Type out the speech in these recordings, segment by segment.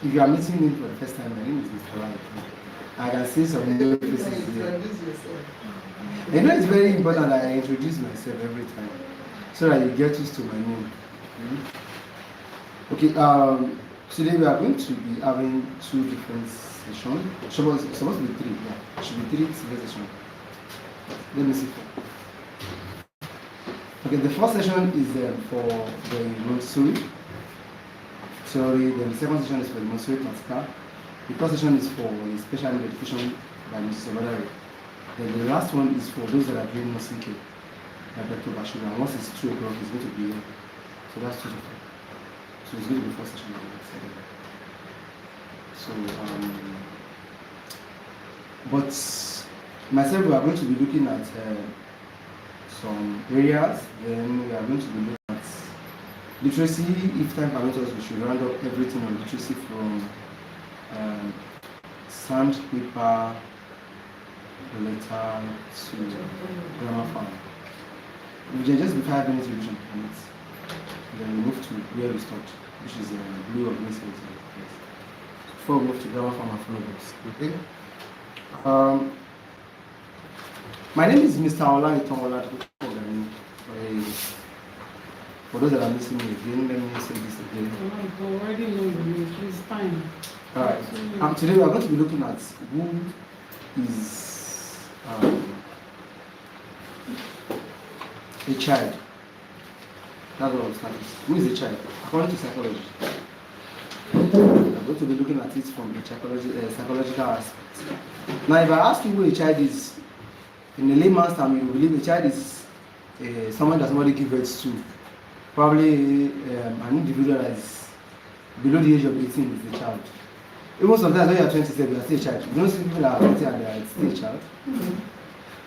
If you are meeting me for the first time, my name is Mr. Light. I can see some new faces here. You know, it's very important that I introduce myself every time so that you get used to my name. Okay, today we are going to be having two different sessions. Supposed to be three, yeah. It should be three sessions. Let me see. Okay, the first session is for the Montessori theory, then the second session is for the Montessori practical. The third session is for the special education by Mrs. Obadari. Then the last one is for those that are doing nursing care by Dr. Bashir. And once it's 2 o'clock, it's going to be here. So that's 2 to 4. So it's going to be the first session. So, but myself, we are going to be looking at some areas. Then we are going to be looking at literacy. If time permits us, we should round up everything on literacy from sandpaper, letter to grammar farm. We can just be 5 minutes revision on it. Then we move to where we stopped, which is blue of messages. Before we move to grammar farm and follow books. Okay. My name is Mr. Ola Itomola. For those that are missing me again, let me say this again. I already know your name. It's fine. Alright. Today we are going to be looking at who is a child. That's what I'm starting. Who is a child? According to psychology. We are going to be looking at it from the psychological aspect. Now, if I ask you who a child is, in a layman's term, you believe a child is someone that somebody gives birth to. Probably an individual that is below the age of 18 is a child. Even sometimes when you are 27, you are still a child. You don't see people that are 20 and they are still a child.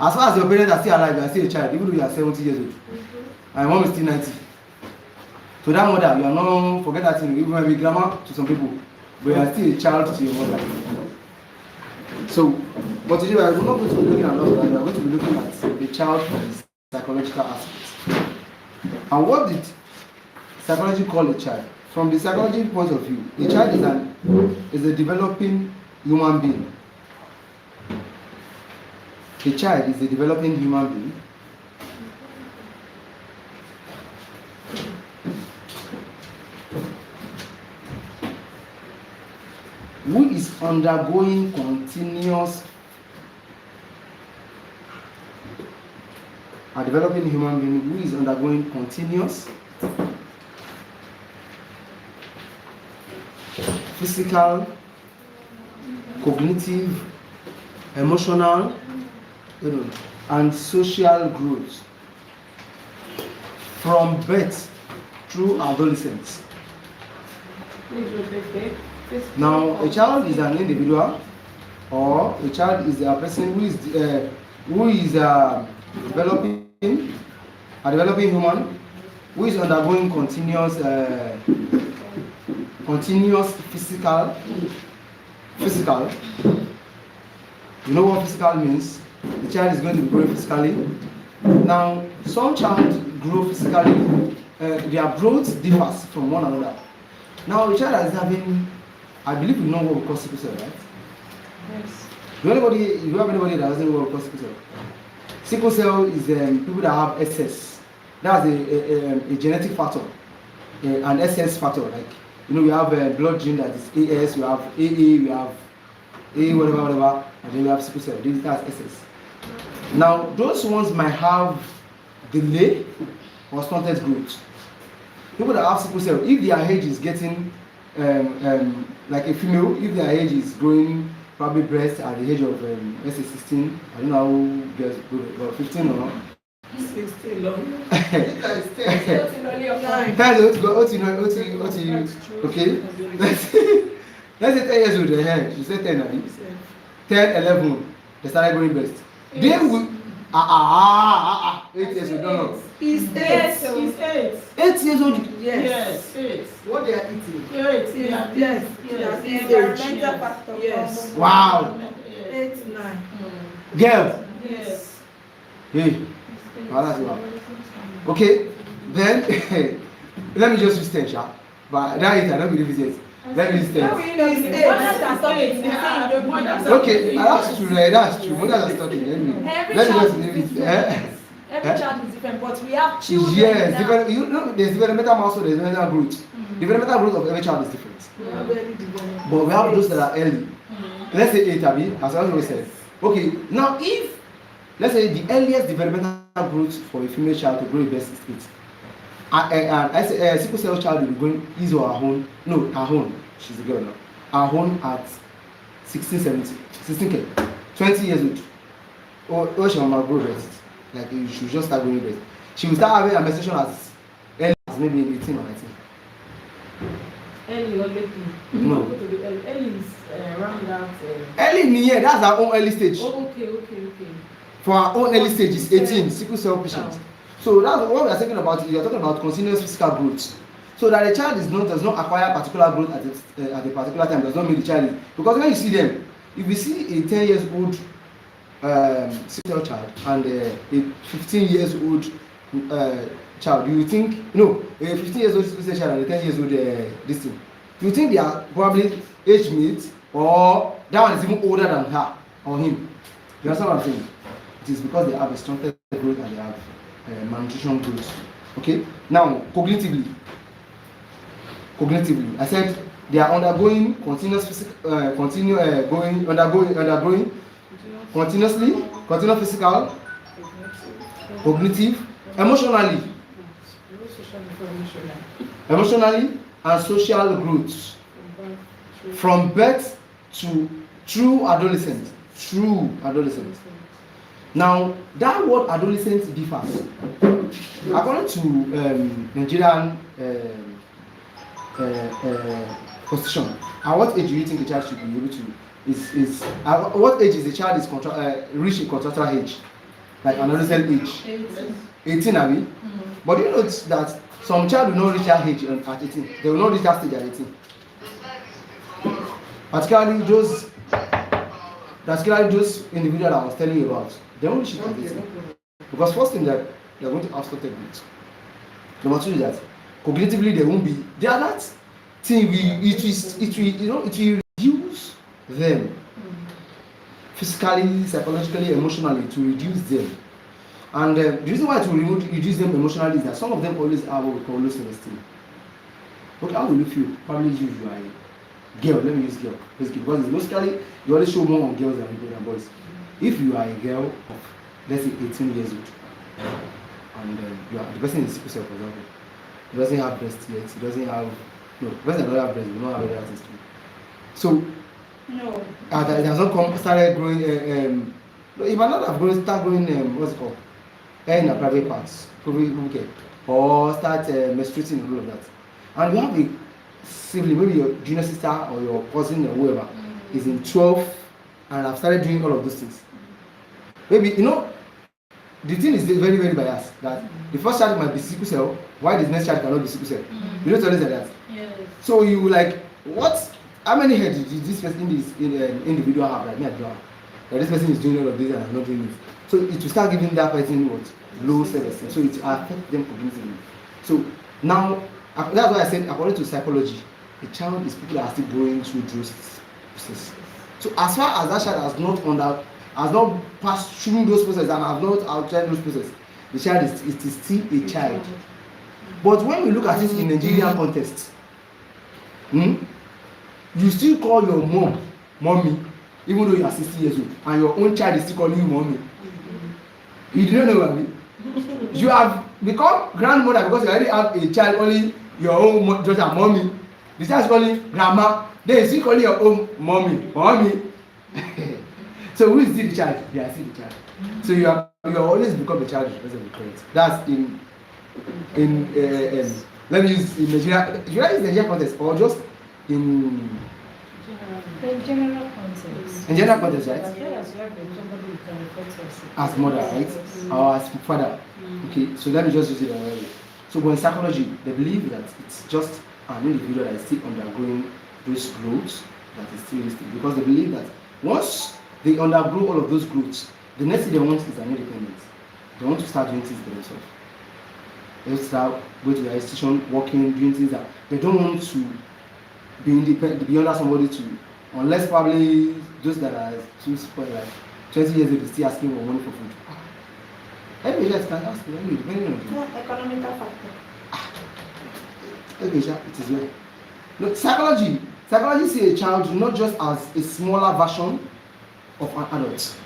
As far as your parents are still alive, you are still a child, even though you are 70 years old. And mom is still 90. To that mother, you are not, forget that thing, even maybe grandma to some people, but you are still a child to your mother. So, but today we are not going to be looking at all that, we are going to be looking at the child from the psychological aspect. And what did psychology call a child? From the psychology point of view, a child is a developing human being. A child is a developing human being who is undergoing continuous physical, cognitive, emotional, and social growth from birth through adolescence. Now, a child is an individual, or a child is a person who is developing, a developing human, who is undergoing continuous physical. You know what physical means? The child is going to be growing physically. Now, some child grow physically, their growth differs from one another. Now, a child that is having, I believe you know what we call sickle cell, right? Yes. Do you have anybody that doesn't know what we call sickle cell? Sickle cell is people that have SS. That's a genetic factor, an SS factor. Like, we have blood gene that is AS, we have AA, we have A, whatever, and then we have sickle cell. That's SS. Now, those ones might have delay or stunted growth. People that have sickle cell, if their age is getting like a female, if their age is growing, probably breast at the age of let's say 16, I don't know how girls go, about 15 or not. 16 long. Okay. Let's say 10 years old. You say 10, I 10, 11. They started growing breast. They will 8 years old. No. He's 8. 8 years old. Yes. 8. What they are eating? 8. Yes. Environmental factor. Yes. Wow. 8, 9. Girl. Yes. Hey. Wow. Okay. Then let me just use 10, but that is I don't believe it yet. Let me How start. will you know it's eight? Mothers are talking. Okay, that's true, right? That's true. Mothers are talking. Every Let me child just is leave it. different. Every child is different, but we have children. Yes, now. different. You know, there's developmental milestone, there's developmental growth. Developmental growth of every child is different. But we have those that are early. Let's say 8, Abi, as I always said. Okay, now if, let's say the earliest developmental growth for a female child to grow a best is 8. And I say a sickle cell child will be going his or her own, no, her own, she's a girl now, her own at 16, 17, 16, 20 years old. Or she will grow best. Like she should just start growing best. She will start having a menstruation as early as maybe 18 or 19. Early or late? No. Early is around that. Early in the year, that's our own early stage. Oh, okay. For our own early stage is 18, sickle cell patient. So that's what we are talking about. You are talking about continuous physical growth. So that a child does not acquire particular growth at a particular time does not mean the child is. Because when you see them, if you see a 10 years old sickle cell child and a 15 years old child, you think, no, a 15 years old sickle cell child and a 10 years old this thing, you think they are probably age mates, or that one is even older than her or him. You understand what I'm saying? It is because they have a stunted growth and they have malnutrition growth. Okay. Now, cognitively, I said they are undergoing continuous undergoing continuous physical, cognitive, emotionally and social growth from birth to true adolescence. Now, that word adolescent differs. According to Nigerian constitution, at what age do you think a child should be able to? At what age is a child reach a contractual age, like an adolescent age? 18, Abi. But you know that some child will not reach that age at 18. They will not reach that stage at 18. Particularly those individuals I was telling you about, they won't reach it at 18. Because first thing that they're going to have stunted growth. Number 2 is that cognitively they won't be. They are that thing it will reduce them physically, psychologically, emotionally, to reduce them. And the reason why it will reduce them emotionally is that some of them always have what we call low self-esteem. Okay, how will you feel? Probably you are a girl. Let me use girl basically, because it's mostly you always show more on girls than boys. If you are a girl of, let's say, 18 years old, and the person is sickle cell, for example, he doesn't have breast yet, the person doesn't have breast, we don't have any access to it. So No. it has not started growing. It might not have start growing. What's it called? Hair in the private parts, okay, or start menstruating and all of that. And you have a sibling, maybe your junior sister or your cousin or whoever is in 12 and have started doing all of those things. Maybe the thing is very, very biased that the first child might be sickle cell, why the next child cannot be sickle cell. You don't always say that. Yes. So you like, what? How many heads did this person individual have? Like, that this person is doing all of this and I'm not doing it. So it will start giving that person what? Low self-esteem. So it will affect them cognitively. So now, that's why I said, according to psychology, a child is people that are still going through those processes. So as far as that child has not passed through those processes and have not outside those processes, the child is still a child. But when we look at it in Nigerian context, you still call your mom mommy, even though you are 60 years old, and your own child is still calling you mommy. You don't know what I mean? You have become grandmother because you already have a child calling your own daughter mommy. The child is calling grandma. Then you still calling your own mommy. So who is still the child? They are still the child. So you always become the child because of the parents. That's in let me use in Nigeria. Should I use Nigeria context or just in general context? In general context, right? As as mother, right? Or as father. Okay, so let me just use it already. So in psychology, they believe that it's just an individual that is still undergoing those growths that is still listed, because they believe that once they undergo all of those growths, the next thing they want is an independence. They want to start doing things by themselves. They start going to their institution, working, doing things that they don't want to be independent, be under somebody to, unless probably those that are too spoiled, like 20 years old, still asking for money for food. Every child can ask for money, depending on you. Economical factor. Every child, it is well. No, psychology see a child not just as a smaller version of an adult.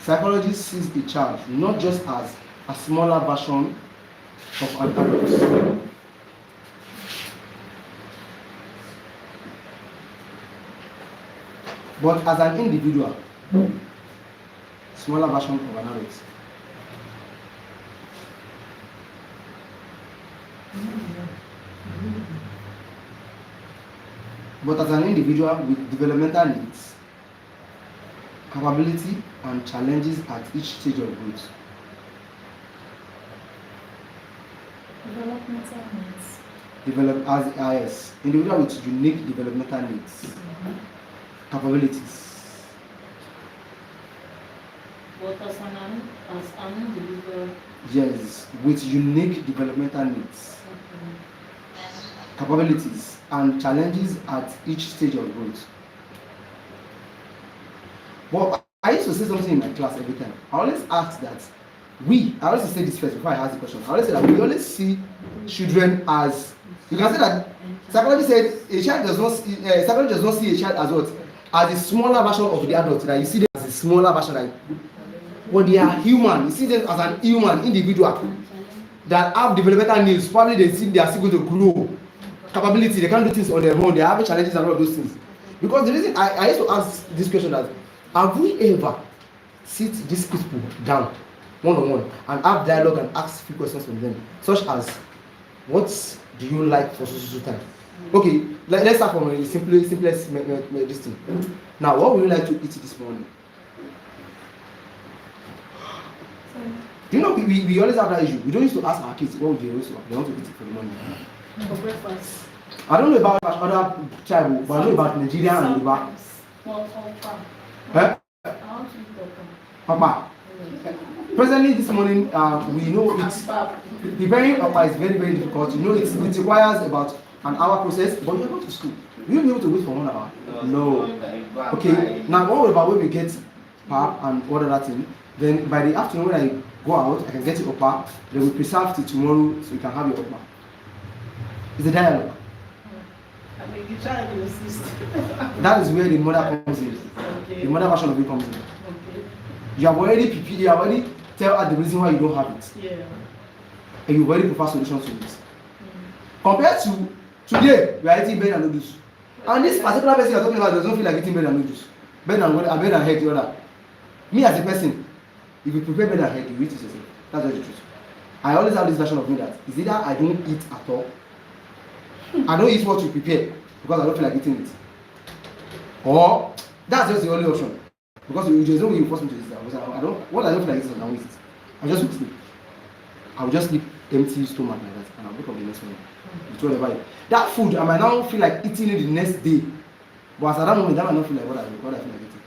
Psychology sees a child not just as a smaller version of an adult. But as an individual, smaller version of an adult. But as an individual with developmental needs, capability, and challenges at each stage of growth. Developmental needs. Develop as individual with unique developmental needs, capabilities. But as an individual. Yes, with unique developmental needs, capabilities, and challenges at each stage of growth. But I used to say something in my class every time. I always ask that I always say this first before I ask the question. I always say that we always see children as, you can say that psychology said a child does not psychology does not see a child as what? As a smaller version of the adult. That you see them as a smaller version. Like, when they are human, you see them as an human individual that have developmental needs. Probably they see they are still going to grow. Capability, they can't do things on their own. They have challenges and all of those things. Because the reason I used to ask this question that, have we ever sit these people down one-on-one and have dialogue and ask few questions from them, such as, what do you like for social time? Okay, let's start from the simplest this thing. Now, what would you like to eat this morning? You know, we always have that issue. We don't used to ask our kids what would they always want. They want to eat it for the morning. For breakfast. I don't know about other tribe, but I know about Nigeria and Yoruba. I want to eat Papa. Presently this morning, we know it's preparing Papa is very, very difficult. You know, it requires about an hour process, but you're going to school. You'll be able to wait for 1 hour. No. Okay. Now, what about when we get pap and all of that thing? Then by the afternoon when I go out, I can get it up. Then we preserve till tomorrow so you can have your up. It's a dialogue. I mean, you try to assist. That is where the mother comes in. Okay. The mother version of it comes in. Okay. You have already prepared, you have already tell her the reason why you don't have it. Yeah. And you already prefer solutions to it. Compared to today, we are eating bread and noodles. And this particular person you are talking about doesn't feel like eating bread and noodles. Bread and head, the other. Me as a person, if you prepare bread and head, you eat it yourself. That's just the truth. I always have this version of me that is either I don't eat at all, I don't eat what you prepare because I don't feel like eating it, or that's just the only option. Because there's no way you force me to eat it. I don't feel like eating it, I won't eat it. I just sleep. I will just sleep empty stomach like that, and I'll wake up the next morning. That food, I might now feel like eating it the next day, but as at that moment, that might not feel like what I feel like eating.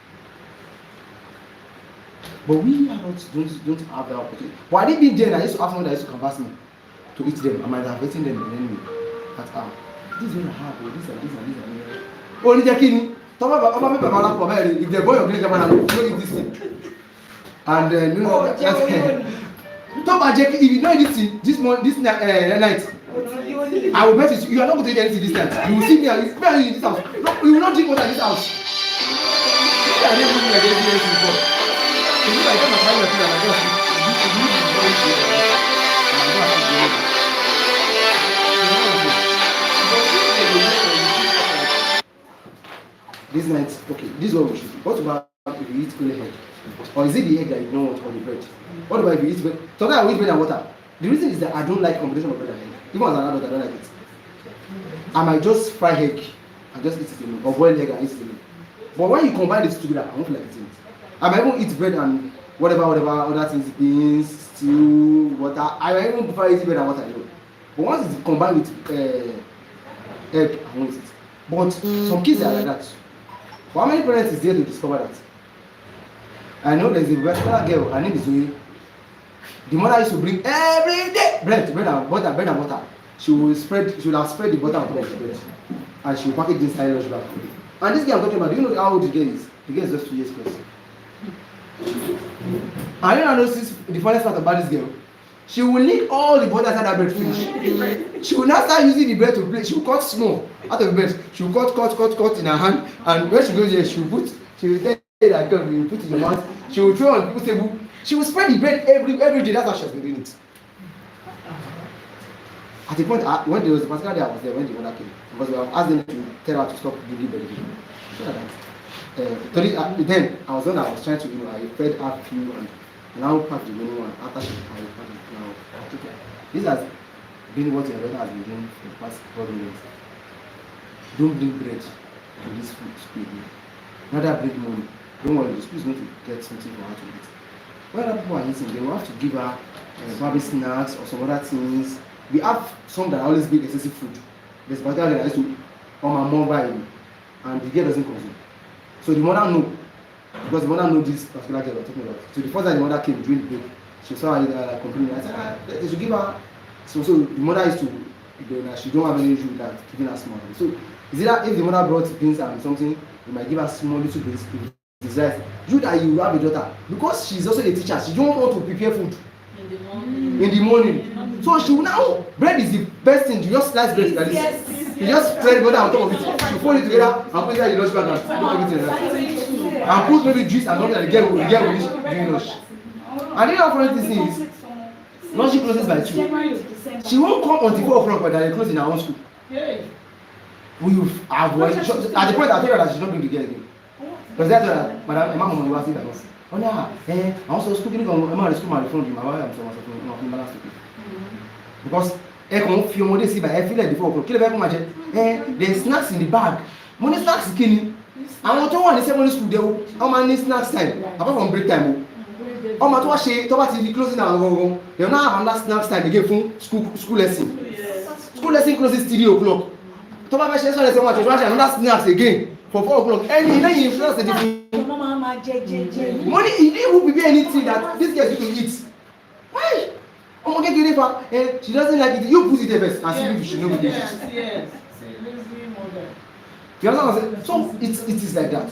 But we adults don't have that opportunity. But I didn't be there, I used to have someone that used to converse me to eat them. I might have eaten them anyway. That this is what I have, this and this and this and this. Oh, Nija Kini, if they're going to drink, don't eat this thing. And then, you know, talk about Jackie, if you don't eat this night, I will bet you are not going to eat anything this night. You will see me in this house. No, you will not drink water in this house. I didn't do like anything before. If I come and find your thing and I just this night, okay, this is what we should do. What about if you eat only egg? Or is it the egg that you don't want or the bread? What about if you eat bread? Sometimes I will eat bread and water. The reason is that I don't like combination of bread and egg. Even as an adult, I don't like it. I might just fry egg and just eat it alone, or boil egg and eat it alone. But when you combine these two together, I won't feel like eating it. I might even eat bread and whatever other things, beans, stew, water. I might even prefer eating bread and water alone. But once it's combined with egg, I won't eat it. But some kids are like that. But how many parents is there to discover that? I know there's a particular girl, her name is Zoe. The mother used to bring every day bread and water. she will have spread the butter on top of the bread, and she will pack it inside lunch bag. And this girl I'm talking about, do you know how old the girl is? The girl is just 2 years plus. And you know notice the funniest part about this girl? She will leave all the butter inside that bread finish. She will now start using the bread to play. She will cut small out of the bread. She will cut in her hand, and when she goes there, she will tell you that girl will put it in your mouth. She will throw on people's table. She will spread the bread every day. That's how she has been doing it. At the point when there was a particular day I was there when the mother came, because we have asked them to tell her to stop giving bread again. Then I was trying to, I fed her few and now packed the many one. After she I packed it now. This has been what your daughter has been doing for the past 4 minutes. Don't bring bread to this food school. Rather bring money. Don't worry, the school is going to get something for her to eat. When other people are eating, they will have to give her maybe snacks or some other things. We have some that always bring excessive food. There's particular that I used to on my mom buy, and the girl doesn't consume. So the mother know, because the mother know this particular girl we're talking about. So the first time the mother came during the break, she saw her complaining. I said, they should give her. So the mother used to, she don't have any issue with that, giving her small. So is it that if the mother brought beans and something, you might give her small little bits. Desires. You that you have a daughter, because she's also a teacher, she don't want to prepare food in the morning. So she will now, bread is the best thing. You just slice bread like this. You just spread butter on top of it. You fold it together and put it in the lunch bag and put everything there. And put maybe juice and something that the girl will during lunch. And then how funny this thing is, once she closes by 2, she won't come until 4 o'clock, but they close in her own school. We have at the point I tell her that she's not going to get again. Because that's madam, my mom was saying that. Oh yeah, I also speaking on my school, my phone, my wife, I'm so because I come few more days, but I feel like before. Kill very much. There's snacks in the bag. Money snacks skinny. I want to want the secondary school there. How many snacks time? Apart from break time. Oh my God, she talk about the closing now. They now have another snacks time again from school lesson. School lesson closes 3 o'clock. Talk about she lesson much. Another snacks again for 4 o'clock. Then you influence the different. Money, he didn't prepare anything that this girl used to eat. Why? Oh my God, she doesn't like it. You put it there first and see if you should know what it is. Yes. You understand what I'm saying? So it is like that.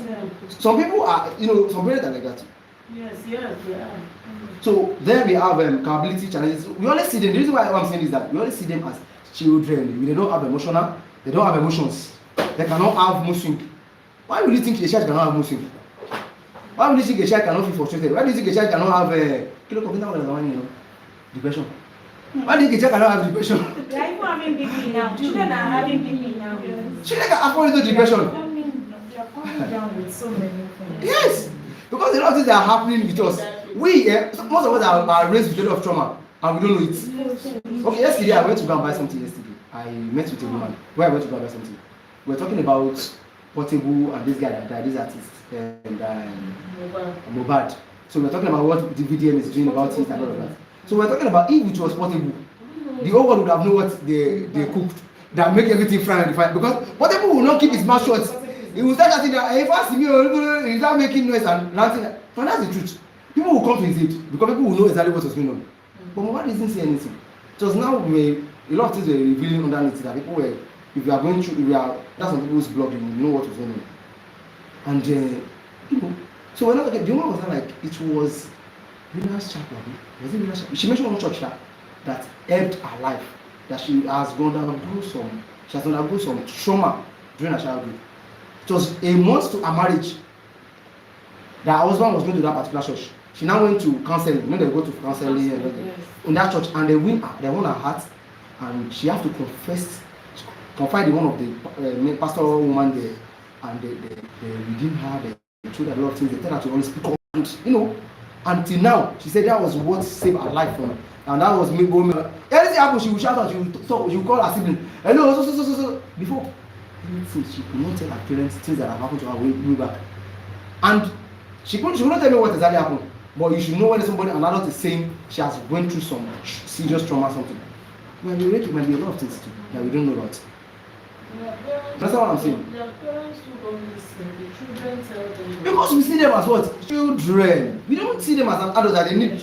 Some people are, some parents are like that. Yes, they are. So there we have capability challenges. We always see them. The reason why I'm saying is that we always see them as children. They don't have they don't have emotions. They cannot have mood swing. Why would you think a child cannot have mood swing? Why would you think a child cannot feel frustrated? Why do you think a child cannot have depression? Why do you think a child cannot have depression? They are even having BP now. Children are having BP now. Children can afford into depression. They are coming down with so many things. Yes, because a lot of things are happening with us. Most of us are raised with a lot of trauma and we don't know it. Okay, yesterday I went to go and buy something yesterday. I met with a woman where I went to go and buy something. We were talking about Portable and this guy that died, this artist, and Mobad. So we were talking about what the VDM is doing about it and all of that. So we were talking about if it was Portable, the whole world would have known what they cooked that make everything fry and fine. Because Portable will not keep his mouth shut. He will start shouting that if I see me, he's not making noise and ranting. And that's the truth. People will come to his aid because people will know exactly what was going on. But Mobad didn't say anything. Just now a lot of things were revealing underneath that people were, if you are going through, that's on people's blog, you know what was going on. And so when I was the woman was not like it was Rena's chapel. Was it Rena's chapel? She mentioned one church that helped her life, that she has undergone some trauma during her childhood. It was a month to her marriage that her husband was going to that particular church. She now went to counseling. They go to counseling and everything in that church, and they won her heart, and she have to confide in one of the pastoral woman there, and they redeem her. They told her a lot of things. They tell her to always speak up, and until now, she said that was what saved her life from her, and that was me going. Anything happened, she would shout out. She would call her sibling. Hello, so. Before anything, she could not tell her parents things that have happened to her way back, and she could not tell me what exactly happened. But you should know when somebody, an adult is saying she has went through some serious trauma or something. Well, it might be a lot of things too that we don't know about. That's what I'm saying. Their parents who don't listen, the children tell them. Because we see them as what? Children. We don't see them as adults that they need. We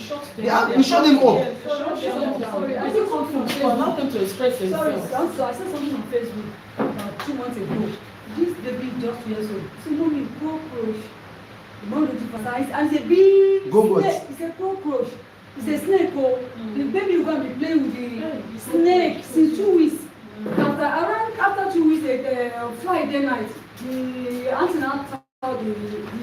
shut them up. Sorry, I think come from Facebook. Allow them to express Sorry, themselves. so I said something on Facebook about 2 months ago. This baby just 2 years old. So mommy, cockroach. The mom don't emphasize, and it's a big Go what? snake. It's a cockroach. It's a snake. Oh, the baby is going to be playing with the snake since 2 weeks. After 2 weeks, Friday night, the auntie now told the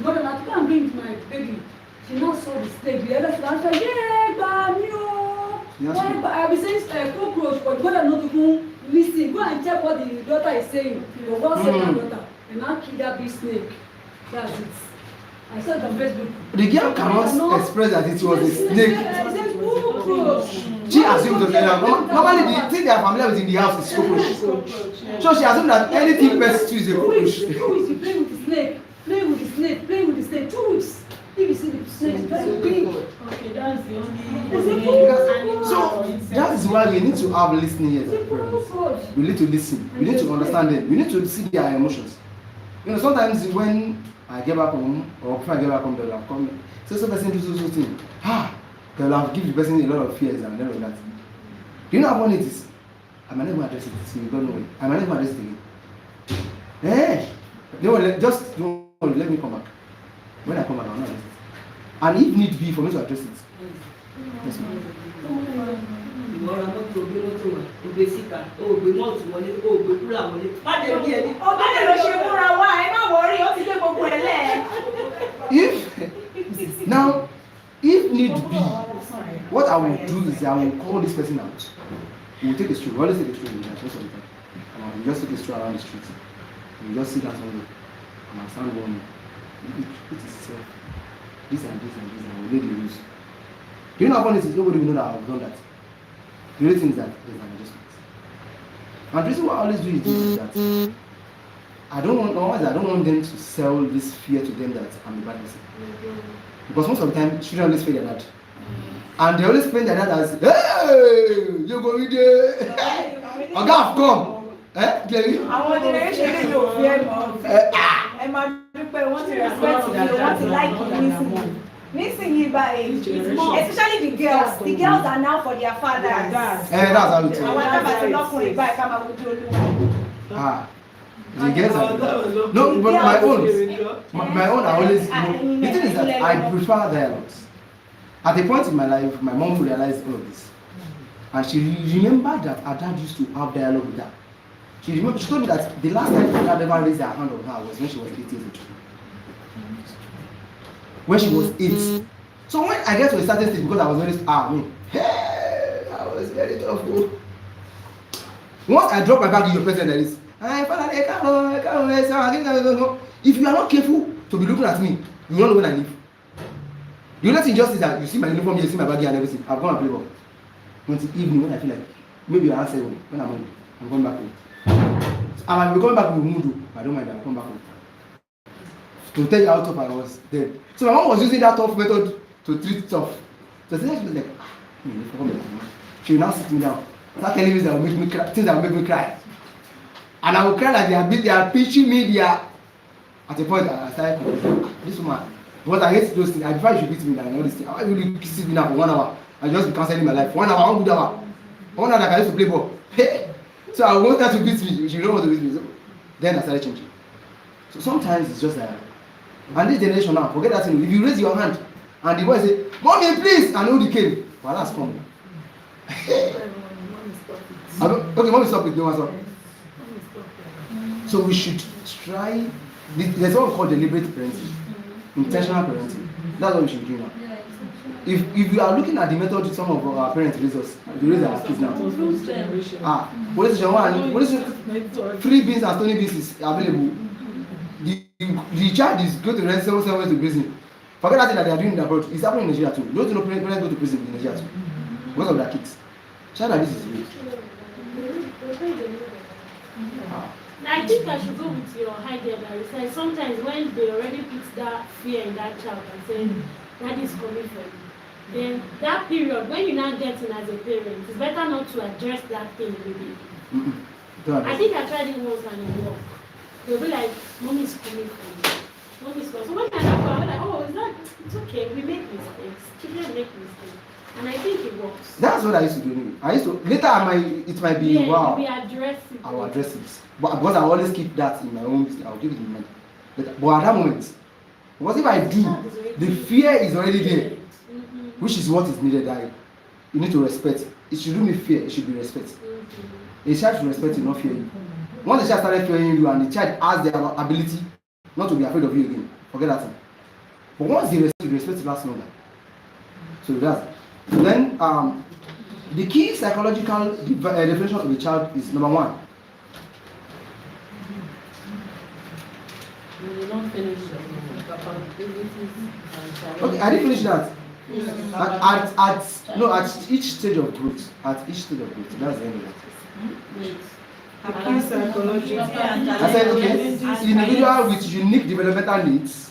mother now to go and bring my baby. She now saw the snake. The other son said, "Yeah, baby, oh." I be saying cockroach, but the mother not even listen. Go and check what the daughter is saying. The one second daughter, and now kill that big snake. That's it. I saw it on Facebook. The girl cannot express that it was a snake. She assumed that normally the thing they are familiar with in the house is cockroach. So she assumed that anything pest is a cockroach. 2 weeks you play with the snake, play with the snake, play with the snake. 2 weeks. If you see the snake, it's very big. Okay, that's the only. So that is why we need to have listening ears as parents. We need to listen. We need to understand them. We need to see their emotions. You know, sometimes when I get back home, or before I get back home, they'll have come. So person do so thing. They'll have give the person a lot of fears and all of that. Do you know how funny it is? I might never address it. So you don't know it. I might never address it again. Just don't let me come back. When I come back, I'll not address it. And if need be for me to address it. Yes, ma'am. Ìmọ̀ràn tó tó gbé lọ́tò wà, ògbé síta, ògbé mọ́ọ̀tù wọlé, ògbé kúrò wọlé. Má dé bí ẹni. Ọ̀gá lè lọ ṣe múra wá, ẹ má wọrí, ó ti gbé gbogbo ẹ lẹ̀. If need be, what I will do is I will call this person out. We will take a stroll. We always take a stroll in the most of the time. We just take a stroll around the street. We just sit down somewhere and I'll stand one. It is this and this and this, and we'll lay the rules. Do you know how funny it is? Nobody will know that I've done that. The only thing is that there's an adjustment. And the reason why I always do is that I don't want them to sell this fear to them that I'm a bad person. Because most of the time, children always fear their dad. And they always paint their dad as, hey, you go with there. A guy come. Jerry? Àwọn generation lè yóò fi ẹ mọ̀. Ẹ máa dúpẹ́ wọ́n ti respect you, wọ́n ti like you nísìnyí. Nísìnyí báyìí, especially the girls. The girls are now for their fathers. That's how it is. Àwọn tábà ti lọ́kùnrin báyìí ká máa wojú olúwa. The girls are no, but my own are always. The thing is that I prefer dialogues. At a point in my life, my mom realized all of this, and she remembered that her dad used to have dialogue with her. She told me that the last time her dad ever raised her hand on her was when she was 8 years old. When she was 8. So when I get to a certain stage, because I was very I was very tough. Once I drop my bag in your presence, there is. If you are not careful to be looking at me, you won't know when I leave. The only thing just is that you see my uniform, you see my bag and everything. I've gone and play ball. Until evening when I feel like maybe I'll answer when I'm home. I'm going back home. So I might be going back with Mudu. I don't mind, I'll come back home. To tell you how tough I was then. So my mom was using that tough method to treat tough. So she was like, she will now sit me down. Start telling me that will make me cry, things that will make me cry. And I will cry like they are pinching me there. At a point I started this woman. But I hate those things. I prefer you should beat me than all this thing. Why will you kiss me now for 1 hour? I just be cancelling my life. 1 hour, 1 good hour. 1 hour that I used to play ball. So I want her to beat me. She don't want to beat me. So then I started changing. So sometimes it's just like, and this generation now, forget that thing. If you raise your hand and the boy say, "Mommy, please," and nobody came, well, that's coming. Okay, mommy, stop it. No one stop. So we should try. There's what we call deliberate parenting, intentional parenting. That's what we should do now. If you are looking at the method some of our parents raise us, they raise our kids now. Police station one, free beans and stony beans is available. The child is going to rent somewhere to prison. Forget that thing that they are doing in the abroad. It's happening in Nigeria too. Don't you know parents go to prison in Nigeria too? Because of their kids. Child like this is real. I think I should go with your idea that it's like sometimes when they already put that fear in that child and say that is coming from you, then that period when you now get in as a parent, it's better not to address that thing immediately. I think I tried it once and it worked. They'll be like, mommy's coming for you. Mommy's coming. So when I have I'm like, oh, it's okay. We make mistakes. Children make mistakes. And I think it works. That's what I used to do anyway. Later it might be, wow, we address it. I will address it. But because I always keep that in my own business, I'll keep it in mind. But at that moment, because if I do, the fear is already there, which is what is needed. You need to respect. It shouldn't be fear, it should be respect. A child should respect you, not fear you. Once the child started fearing you and the child has the ability not to be afraid of you again, forget that thing. But once they respect, the respect lasts longer. So that's then the key psychological definition of a child is number 1. You don't finish Okay, I didn't finish that. At each stage of growth. That's the end of it. Acute psychology. I said, okay, individual with unique developmental needs,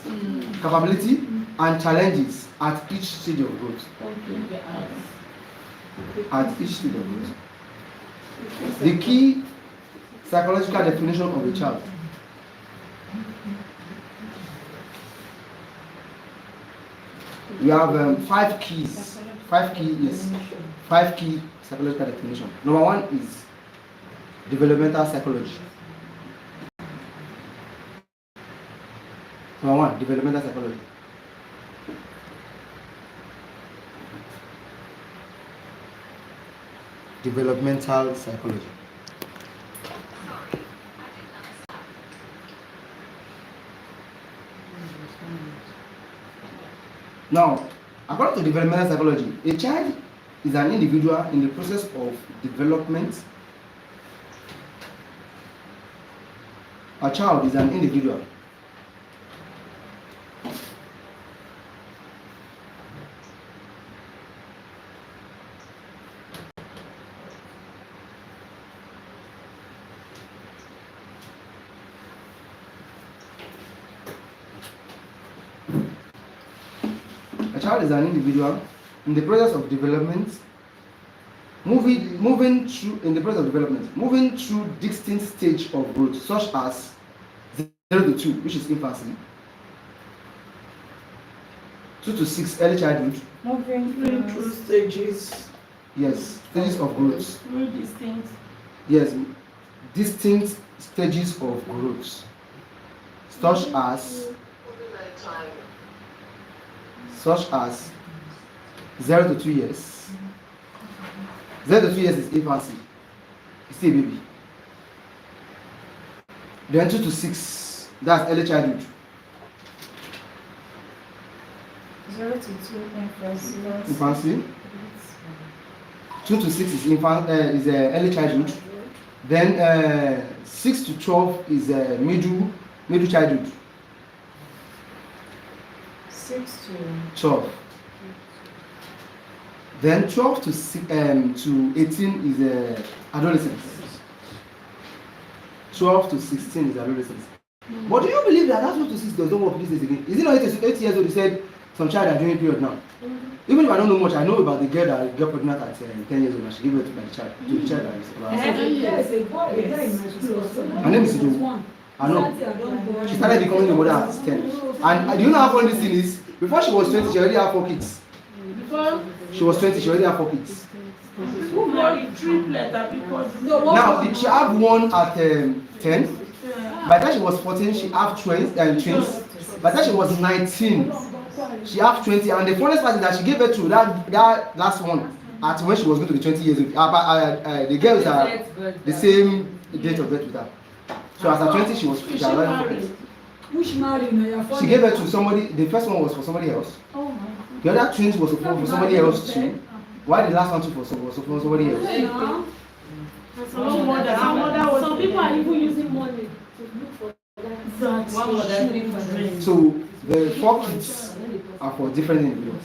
capability, and challenges at each stage of growth. At each stage of growth. The key psychological definition of a child. We have 5 keys. 5 key psychological definition. Number 1 is developmental psychology. Number 1, developmental psychology. Developmental psychology. Now, according to developmental psychology, a child is an individual in the process of development. A child is an individual in the process of development, moving through distinct stage of growth, such as 0 to 2, which is infancy, 2 to 6, early childhood. Moving through stages. Yes, stages of growth. Through distinct. Yes, distinct stages of growth, such as 0 to 2 years. 0 to 2 years is infancy. It's still a baby. Then 2 to 6, that's early childhood. 0 to 2 infancy. 2 to 6 is early childhood. Then 6 to 12 is middle childhood. 6 to 12. Then 12 to 18 is adolescence. 12 to 16 is adolescence. But do you believe that 12 to 6 does not work these days again? Is it not 8 years old? You said some child are doing period now. Even if I don't know much, I know about the girl that got pregnant at 10 years old and she gave birth to the child. Her name is Ido. I know. She started becoming a mother at 10. And do you know how funny this thing is? Before she was 20, she already had 4 kids. Before she was 20, she already had 4 kids. who married triplet because Now, did she have one at 10? By the time she was 14, she had twins. By the time she was 19, she had 20. And the funniest part is that she gave birth to that last one at when she was going to be 20 years old. The girls are the same date of birth with her. So as at 20, she was married. Which married? She gave birth to somebody. The first one was for somebody else. Oh, the other twins was for somebody else too. Why the last one was for somebody else? Some people are even using money to look for that. So the 4 kids are for different individuals.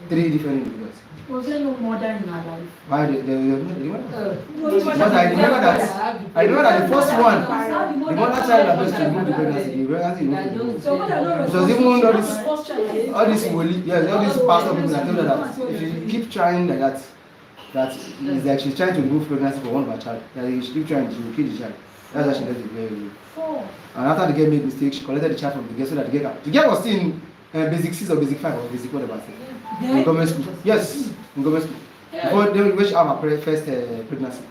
3 different individuals. was there no mother in her life? Why but I remember that the first one, the mother child that was to remove the pregnancy, the pregnancy it was even all these pastor people that told her that if you keep trying like that, that is like she's trying to remove pregnancy for one of her child. That she keep trying to kill the child. That's why she left the girl. 4. And after the girl made mistake, she collected the child from the girl so that the girl was still in basic 6 or basic 5 or basic whatever. In government school. Yes, in government school. Before then when she have her first pregnancy.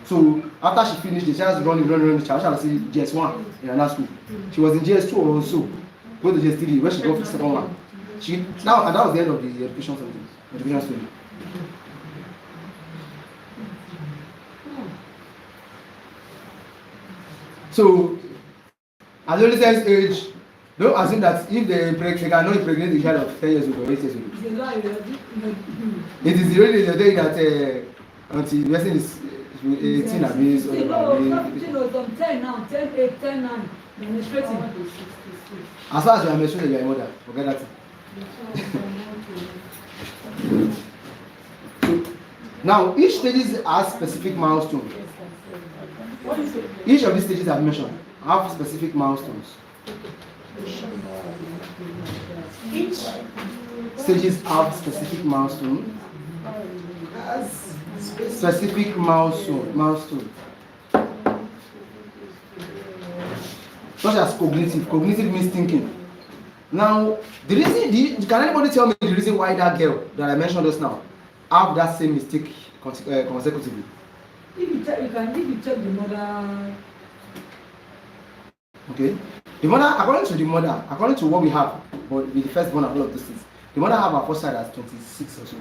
So after she finished, the child was running, the child was in GS1 in another school. She was in GS2 or so. Go to GS3 when she got the second one. Now and that was the end of the education story. So as adolescent age, don't assume that if they cannot impregnate the child of 10 years old or 8 years old. It is really the day that until the person is 18 abuse or from 10 now, 10, 8, 10, 9, menstruating. As far as you are menstruating, you are a mother. Forget that. Now, each stage has specific milestones. Each of these stages I've mentioned have specific milestones. Each stages have specific milestones. Specific milestone. Such as cognitive. Cognitive means thinking. Now, the reason, can anybody tell me the reason why that girl that I mentioned just now have that same mistake consecutively? If you check the mother. Okay. The mother, according to what we have, but with the first born of all of these things, the mother have her first child as 26 or so.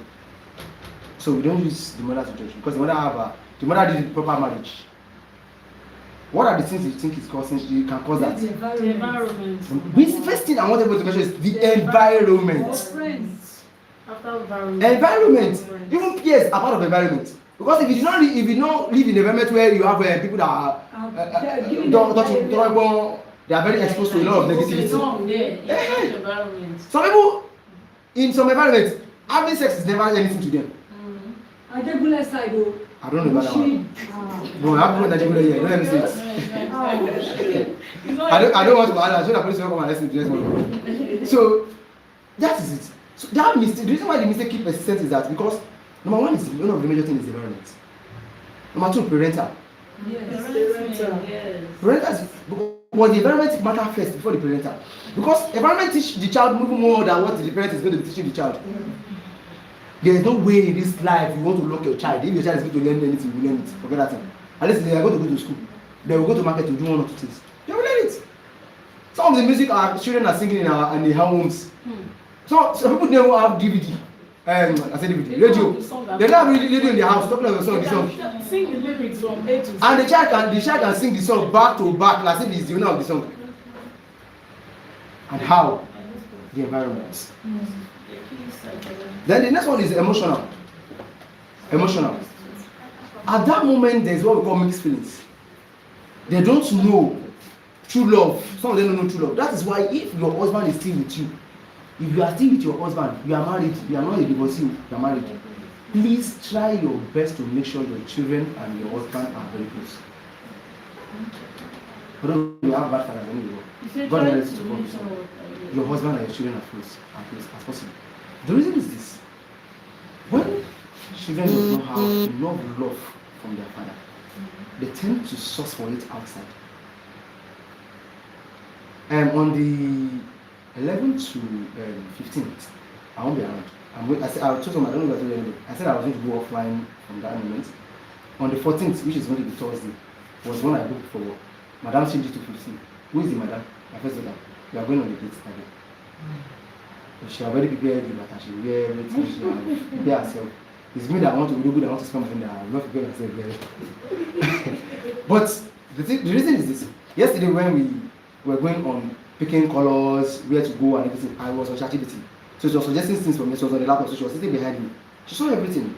So we don't use the mother to judge because the mother did proper marriage. What are the things you think is causing? You can cause that. The environment. The first thing I want everybody to mention is the environment. Friends. After environment. Environment. Even peers are part of environment. Because if you don't live in an environment where you have people that are they are very exposed to a lot of negativity. Some people in some environments, having sex is never anything to them. I don't know about that one. No, I haven't heard that here. Don't let me say it. I don't want to add that. So the police will come and listen to this one. So that is it. So that mistake, the reason why the mistake keep persistent is that because number one is one of the major things is the environment. Number two, parental. Yes. Parental is but the environment matter first before the parental. Because environment teach the child moving more than what the parent is going to be teaching the child. There is no way in this life you want to lock your child. If your child is going to learn anything, you will learn it. Forget that thing. Unless they are going to go to school. They will go to market to do one or two things. They will learn it. Some of the music our children are singing in their homes. So some people never have DVD. I said DVD, radio. They don't have radio in their house talking about the song. Sing the lyrics from A to Z. And the child can sing the song back to back like if he's the owner of the song. And how? The environment. Then the next one is emotional. Emotional. At that moment, there's what we call mixed feelings. They don't know true love. Some of them don't know true love. That is why if your husband is still with you, if you are still with your husband, you are married, you are not a divorcee, you are married, please try your best to make sure your children and your husband are very close. But you have bad father anyway. God bless you. Your husband and your children are close as possible. The reason is this: when children do not have enough love from their father, they tend to source for it outside. On the 11th to 15th, I won't be around. I told them I don't know what I said I was going to go offline from that moment. On the 14th, which is going to be Thursday, was when I booked for Madam changed it to 15. Who is the madam? My first daughter. We are going on the date again. She already prepared the matter. She wear everything. She prepare herself. It's me that want to do good. I want to spend my money. I'm not prepared myself very. But the reason is this. Yesterday when we were going on picking colors, where to go and everything, I was on ChatGPT. So she was suggesting things for me. She was on the laptop, so she was sitting behind me. She saw everything.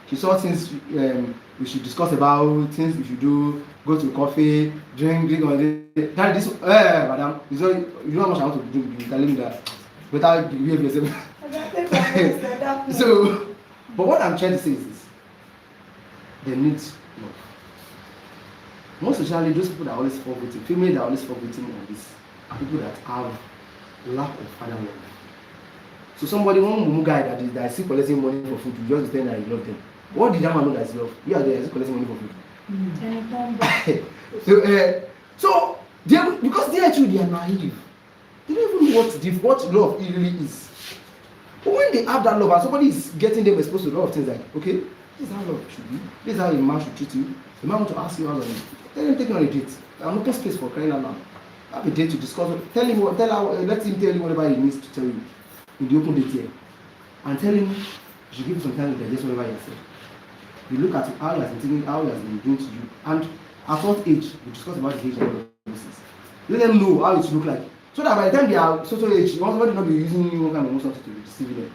She saw things we should discuss about, things we should do, go to coffee, drink on this. Madam, you know how much I want to drink. You telling me that without behave yourself. So, but what I'm trying to say is this: they need love. Most especially those people that always fall victim, females that always fall victim of this, are people that have lack of father love. So one guy that is still collecting money for food, you just pretend that you love them. What did that man know that is love? You are there collecting money for food. So because they actually they are naive. They don't even know what love really is. But when they have that love and somebody is getting them exposed to a lot of things like, okay, this is how love should be. This is how a man should treat you. The man want to ask you how love is. Tell him take on a date. I'm open space for crying out loud. Have a date to discuss. Let him tell you whatever he needs to tell you in the open date here. And tell him you should give him some time to digest whatever he has said. You look at how he has been thinking, how he has been doing to you. And at what age, we discuss about the age of all of those things. Let them know how it should look like. So that by the time they are social age, somebody not be using one kind of emotion to deceive them.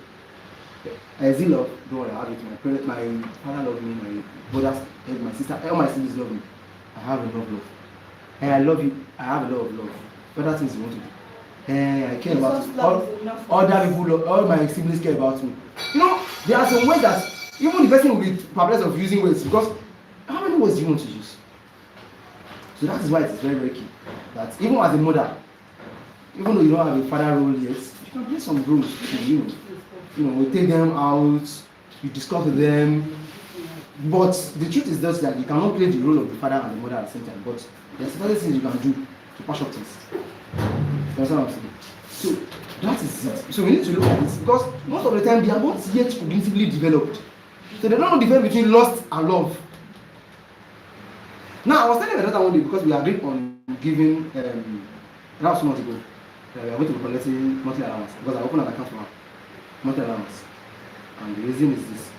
Zee love, don't worry, I have it. My parents, my father loved me, my brothers, my sister, all my siblings love me. I have a lot of love. And I love you, I have a lot of love. Other things you want to do. And I care about you. All other people, all my siblings care about me. You know, there are some ways that even the person will be perplexed of using words because how many words do you want to use? So that is why it is very, very key. That even as a mother, even though you don't have a father role yet, you can play some roles. You take them out, you discuss with them. But the truth is just that you cannot play the role of the father and the mother at the same time. But there are certain things you can do to patch up things. That's what I'm saying. So that is it. So we need to look at this because most of the time they are not yet cognitively developed. So they don't know the difference between lust and love. Now I was telling my daughter one day because we agreed on giving that was 2 months ago. We are going to be collecting monthly allowance because I opened an account for her. Monthly allowance. And the reason is this.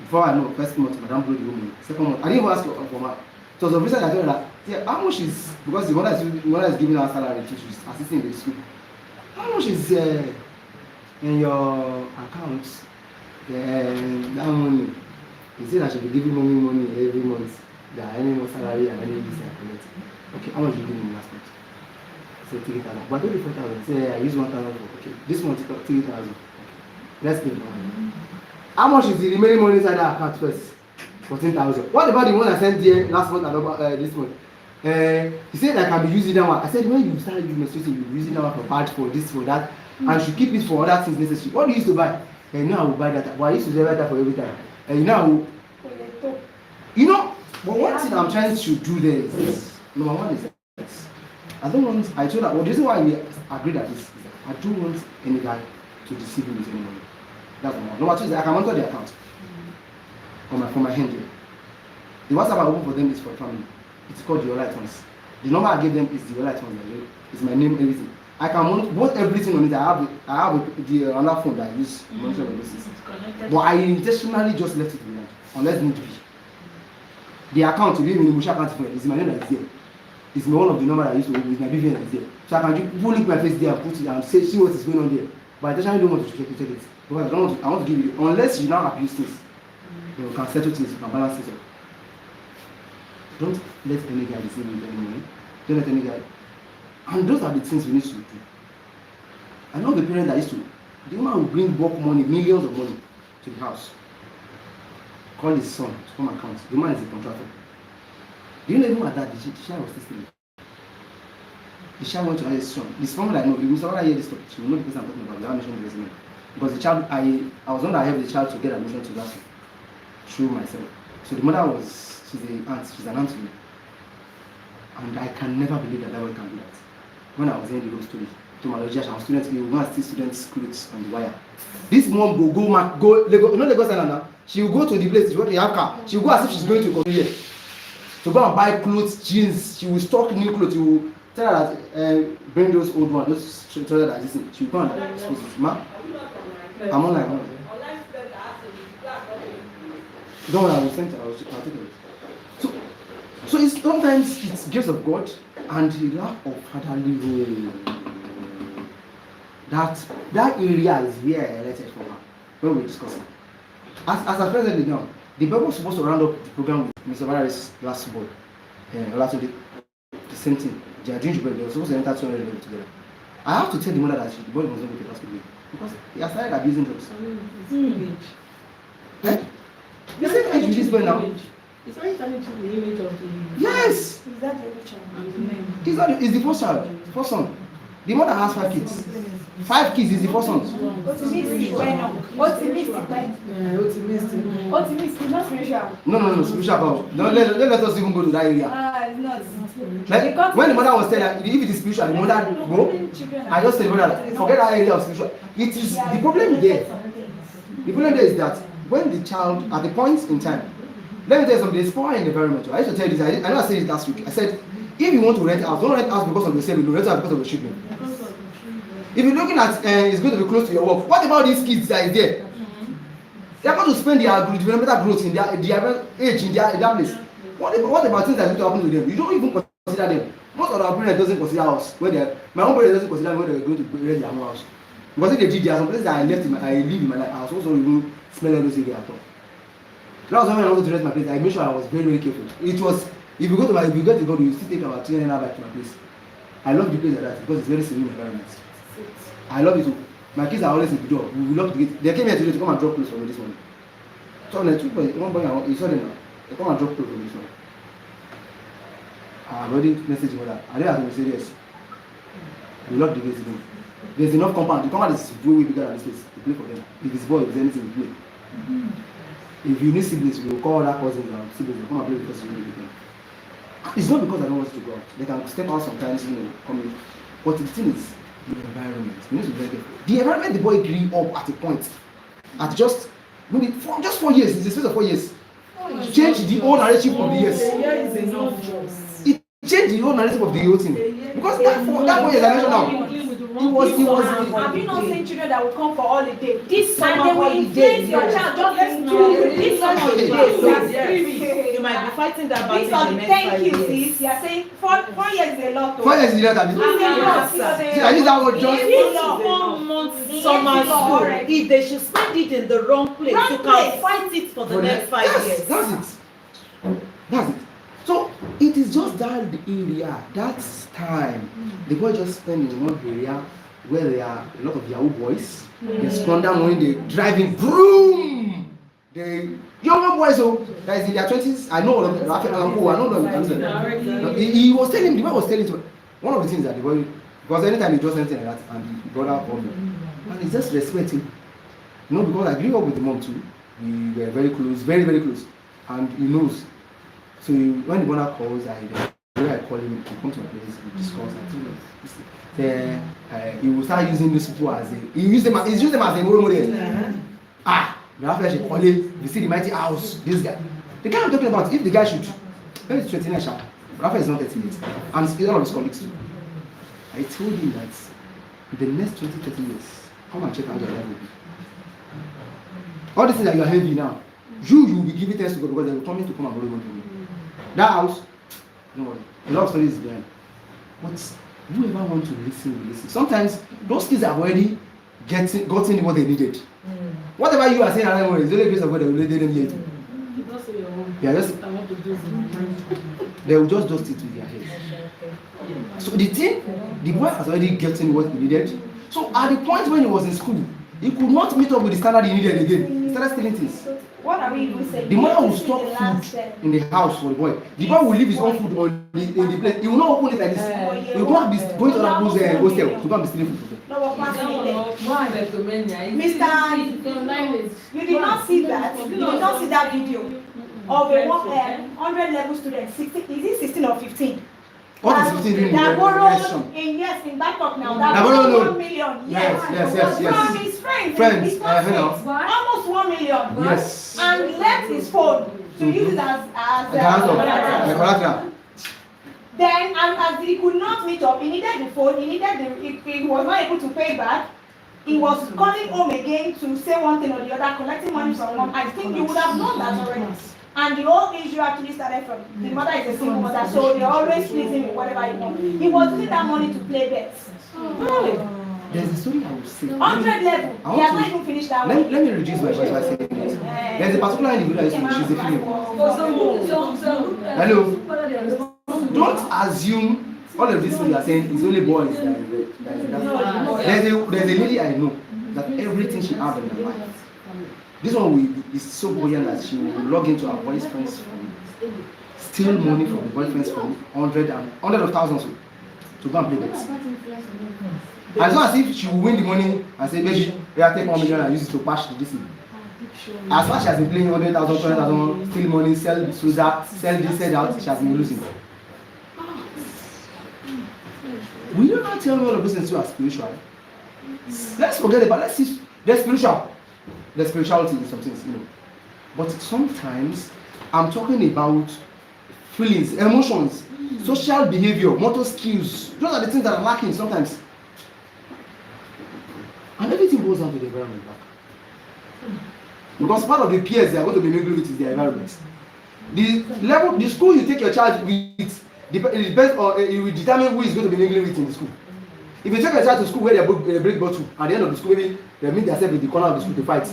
Before I know, first month, Madame blew the woman. Second month, I didn't even ask her for her. So the reason I told her that, yeah, how much is, because the mother is giving her salary to she's assisting in the school. How much is in your account? That money. He said I should be giving money every month. There are any more salary and any visa I collect. Okay, how much did you give me last month? I said 3,000. But I told you 4,000. Say I use 1,000. Okay, this month 3,000. Okay. Let's give it. How much is the remaining money inside that account first? 14,000. What about the one I sent here last month and this month? He said I can be using that one. I said when you start demonstrating, you'll be using that one for part, for this, for that, and you keep it for other things necessary. What do you used to buy? And now I will buy that. But I used to buy that for every time. And now, but one thing I'm trying to do there is this. Number one is this. I told her, well, the reason why we agreed at this is that I don't want any guy to deceive me with any money. That's number one. Number two is that I can monitor the account from my hand here. The WhatsApp I open for them is for family. It's called the Alright Ones. The number I gave them is the Alright Ones. It's my name, everything. I can monitor everything on it. I have the another phone that I use to monitor the business. But I intentionally just left it behind, unless need to be. The account to leave in the Musha account is my name that is there. It's one of the number I used to open. It's my BVN that is there. So I can just link my face there and put it and see what is going on there. But I intentionally don't want to check it. Because I want to give you, unless you now abuse things, you can settle things, you can balance things up. Don't let any guy deceive you with any money. Don't let any guy. And those are the things we need to do. I know the parent that used to, the woman will bring work money, millions of money to the house. Call his son to come and count. The man is a contractor. Do you know even at that, the child was still sleeping. The child went to his son. This family I know, if Mr. hear this topic, she will know the person I'm talking about. They have mentioned the resume. Because the child, I was one that helped the child to get admission to that through myself. So the mother was, she's an aunt to me. And I can never believe that boy can do that. When I was in the whole story, to my lodge, our students, we want to see students' clothes on the wire. This mom will go Lagos Island now. She will go to the place where they have car. She will go as if she's going to Korea. To go and buy clothes, jeans. She will stock new clothes. She will tell her that bring those old ones, those trousers that this. She will come and expose it. Ma, I'm online. Don't worry, I will send it. I'll take it. So it's sometimes it's gifts of God and the lack of fatherly role. That area is where I highlighted for her when we're discussing. As I presently now, the Bible was supposed to round up the program with Mr. Vara's last boy. The same thing. They are doing they were supposed to enter 200 level together. I have to tell the mother that the boy was not going to the hospital because he has started abusing drugs. The same age with this boy now. It's already turning to the image of the. Yes! Is that the child? And the name? It's the first child, first son. The mother has 5 kids. 5 kids is the first one. Not spiritual. No, spiritual. No, let us even go to that area. It's not. Like, when the mother was telling her, if it is spiritual, the mother go. I just tell the mother, forget that area of spiritual. It is the problem there. The problem there is that when the child, at the point in time, let me tell you something, there's power in the environment. I used to tell you this, I know I said it last week. I said, if you want to rent house, don't rent house because of yourself, you rent house because of your children. If you're looking at it's going to be close to your work, what about these kids that is there? They are going to spend their developmental growth in their age in their place. What about things that are going to happen to them? You don't even consider them. Most of our parents doesn't consider us when they. My own parents doesn't consider when they're going to rent their own house. Because if they did, there are some places that I live in my house, also even smell all those areas at all. That was when I wanted to rent my place. I made sure I was very, very careful. It was, if you get to go, you still take about 3 hours back to my place. I love the place like that because it's very serene environment. I love it too. My kids are always in the door. We love the gate. They came here today to come and drop clothes for me this morning. So like one boy, you saw them now. They come and drop clothes for me this morning. I already messaged him that. I didn't have to say yes. We love the gate again. There's enough compound. The compound is way bigger than this place to play for them. If it's boy, if there's anything to play. If you need siblings, we will call that cousins and siblings to come and play because you need them. It's not because I don't want you to go out. They can step out sometimes, come in. But the thing is, the environment. You need to be very careful. The environment the boy grew up at a point, at just 4 years, in the space of 4 years, changed the whole narrative of the years. It changed the whole narrative of the whole thing. Because that 4 years I mentioned now, it was. Have you not seen children that will come for holiday? This And summer they will holiday, influence your child just Yes, this summer holiday. You might be fighting that battle This in the one, next thank 5 you, years. sis. You are saying 4 years is a lot. 4 years is not that. Yes, See, I use that word just. This 1 month summer school, if they should spend it in the wrong place, Wrong you place. can fight it for the next 5 years. That's it. So it is just that the area, that time, the boy just spend in one area where there are a lot of Yahoo boys. They squander money, they driving vroom. The younger boys that is in their 20s, I know all of them. I know them. He was telling me, the boy was telling me one of the things that the boy, because anytime he does something like that, and the brother called me, and he's just respecting. Because I grew up with the mom too. We were very close, very, very close. And he knows. So when the brother calls, I call him, he comes to my place, we discuss, he will start using these people as he's used them as a role model. The after she call him, you see the mighty house, this guy. The guy I'm talking about, if the guy should, maybe it's 29 sharp, Rafa is not 30 yet, and he's one of his colleagues too. I told him that in the next 20-30 years, come and check how your life will be. All these things that you are heavy now, you will be giving thanks to God because they will come to come and borrow money from you. That house, no worry, a lot of stories is behind. But whoever want to listen will listen. Sometimes those kids have already gotten what they needed. Whatever you are saying, I don't know, it's the only grace of God that will let them hear it. They will just dust it with their head. So the boy has already gotten what he needed. So at the point when he was in school, he could not meet up with the standard he needed again. He started stealing things. What are we even saying? The mother will stop food in the house for the boy. The boy will leave his own food in the place. He will not open it like this. He will not be going to other people's hostel to go and be stealing food for them. No, Mr. You did not see that. You did not see that video of a 100 level student. 16, is it 16 or 15? What is 15 doing in the election? In Bangkok now. That borrowed 1 million. Yes. From his friends. Almost 1 million. Yes. And left his phone to use it as then, as he could not meet up, he needed the phone. He was not able to pay back. He was calling home again to say one thing or the other, collecting money from mom. I think you would have known that already. And the whole issue actually started from the mother is a single mother, so they always please him with whatever he wants. He was using that money to play bets. There's a story I will say. 100 level. He has not even finished that one. Let me reduce my voice by saying this. There's a particular individual I used to she's a female. Hello. Don't assume all of this thing you are saying is only boys. There's a lady I know that everything she has in her life. This one is so buoyant that she will log into her boyfriend's phone, steal money from the boyfriend's phone, hundred of thousands. to go and play bets. And it's not as if she will win the money and say, maybe I take 1 million and use it to patch the DC. As far as she has been playing 100,000, 200,000, steal money, sell that, sell this, sell that, she has been losing. We do not tell all of those things to are spiritual. Let's forget about, let's see, they're spiritual. There's spirituality in some things, you know. But sometimes I'm talking about feelings, emotions, social behavior, motor skills. Those are the things that are lacking sometimes. And everything goes down to the environment back. Because part of the peers they are going to be mingling with is the environment. The school you take your child with, it depends on, it will determine who is going to be mingling with in the school. If you take your child to school where they break bottle, at the end of the school, maybe they meet themselves in the corner of the school to fight.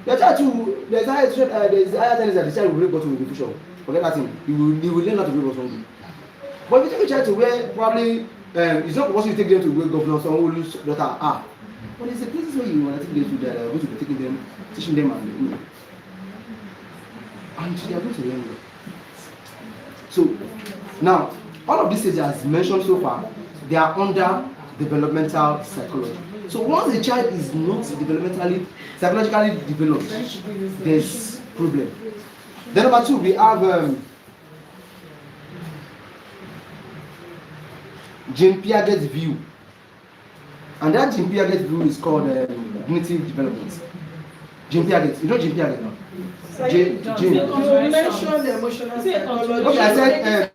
Your child too, there's higher tendency that the child will break bottle with the push-up. Forget that thing. He will learn how to break bottle. But if you take your child to where probably it's not possible to take them to where governor someone's daughter are. But there's a places where you want to take them to that are going to be taking them, teaching them and you know. And they are going to learn well. So now all of these stages as mentioned so far, they are under developmental psychology. So once a child is not psychologically developed, there's problem. Then number 2, we have Jane Piaget's view. And that Jane Piaget's view is called cognitive development. Jane Piaget, you know Jane Piaget now? Jane. You mentioned emotional psychology. Okay, I said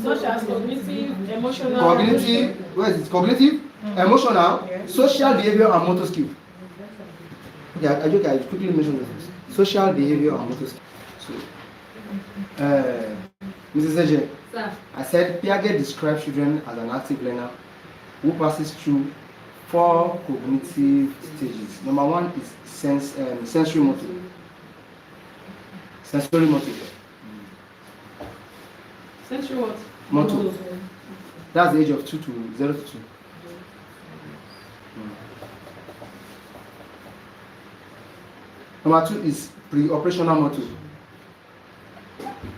such as cognitive, emotional. Cognitive, where is it? Cognitive, emotional, social behavior, and motor skill. Okay, I quickly mention this. Social behavior and motor skill. So, Mrs. Eje, I said Piaget describes children as an active learner who passes through 4 cognitive stages. Number 1 is sensory motor. Sensory motor. Sensory what? Motor. That's the age of 0 to 2. Number 2 is pre-operational motor.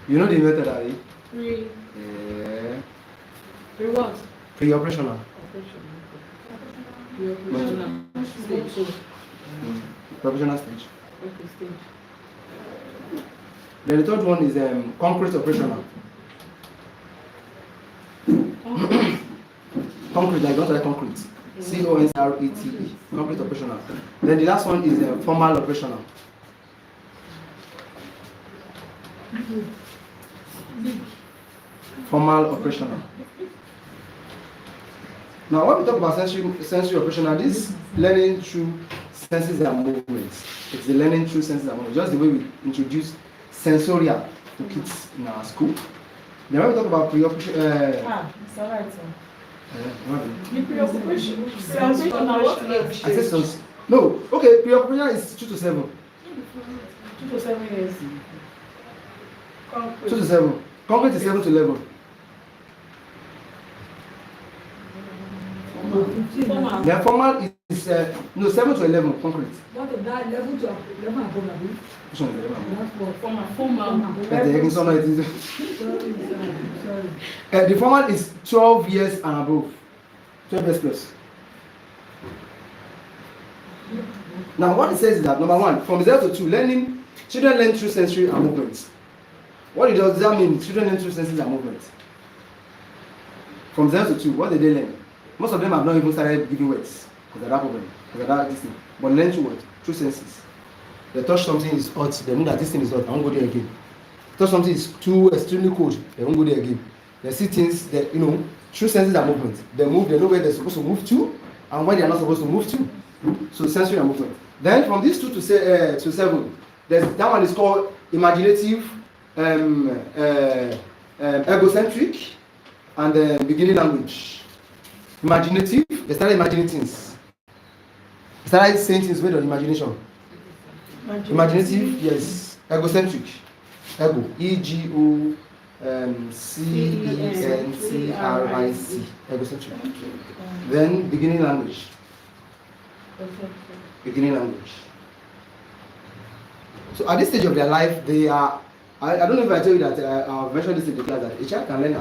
You know the method, are you? Pre what? Pre-operational. Pre-operational stage. Pre-operational stage. Okay, stage. Then the third one is concrete operational. Concrete, like don't like concrete. CONCRETE. Concrete operational. Then the last one is formal operational. Formal operational. Now, when we talk about sensory operational, this learning through senses and movements. It's the learning through senses and movements. Just the way we introduce sensoria to kids in our school. Then when we talk about pre-operation, it's alright, the preoccupation. I said so. No, okay, pre-operation is 2 to 7. 2 to 7 years. 2 to 7. Concrete is 7 to 11. The formal is 7 to 11 concrete. What of that 11 to 11 above? Which one is 11? Formal. The formal is 12 years and above. 12 years plus. Now what it says is that number 1, from 0 to 2, children learn through sensory and movements. What does that mean? Children learn through senses and movements. From 0 to 2, what did they learn? Most of them have not even started giving words because of that problem, because of that this thing. But learn through what? Through senses. They touch something is hot, they know that this thing is hot, I won't go there again. Touch something is too extremely cold, they won't go there again. They see things that, through senses and movement. They move, they know where they're supposed to move to and where they are not supposed to move to. So sensory and movement. Then from these 2 to 7, that one is called imaginative, egocentric, and beginning language. Imaginative, they started imagining things. They started saying things based on imagination. Imaginative, yes. Egocentric. Ego. EGO CENTRIC. Egocentric. Then beginning language. Beginning language. So at this stage of their life, they are. I don't know if I tell you that I've mentioned this in the class that a child can learn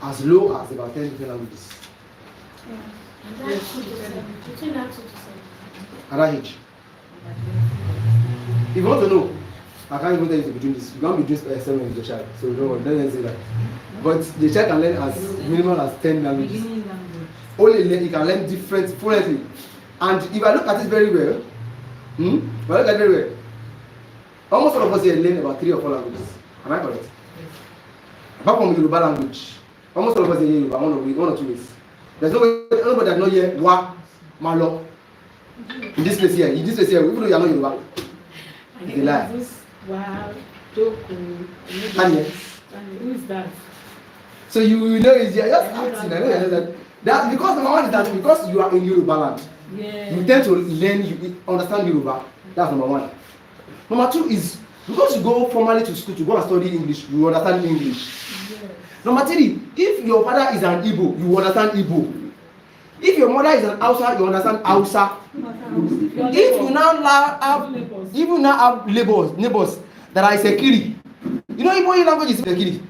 as low as about 10 different languages. And that's 2 to 7. Between that 2 to 7. At that age. If you want to know, I can't even tell you to be doing this. You can't be doing 7 with your child. So don't worry, don't say that. But the child can learn as minimal as 10 languages. Only he can learn different fluently. And if I look at it very well, if I look at it very well, almost all of us here learn about 3 or 4 languages. Am I correct? Apart from the Yoruba language, almost all of us here Yoruba one or two ways. There's nobody that not here wa malo. In this place here, even though you are not Yoruba, it's a lie. Wow, Joko. And yes. Who is that? So you know it's just acting. I know that because number one is that because you are in Yoruba land, you tend to learn, you understand Yoruba. That's number one. Number 2 is because you go formally to school to go and study English, you understand English. Yes. Number 3, if your father is an Igbo, you understand Igbo. If your mother is an Hausa, you understand Hausa. If you now have neighbors that are Sekiri, you know Igbo language is Sekiri.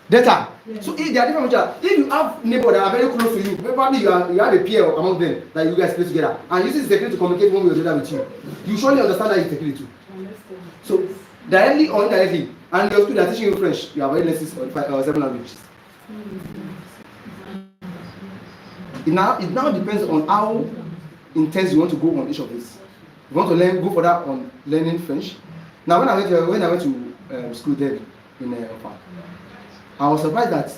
Data. So if they are different from each other, if you have neighbors that are very close to you, probably you have a peer among them that you guys play together, and you use Sekiri to communicate one way or the other with you, you surely understand that it's Sekiri too. So directly or indirectly, and your school they are teaching you French, you have already learned 6 or 7 languages. It now depends on how intense you want to go on each of these. You want to go further on learning French. Now when I went to school there in Ofa, I was surprised that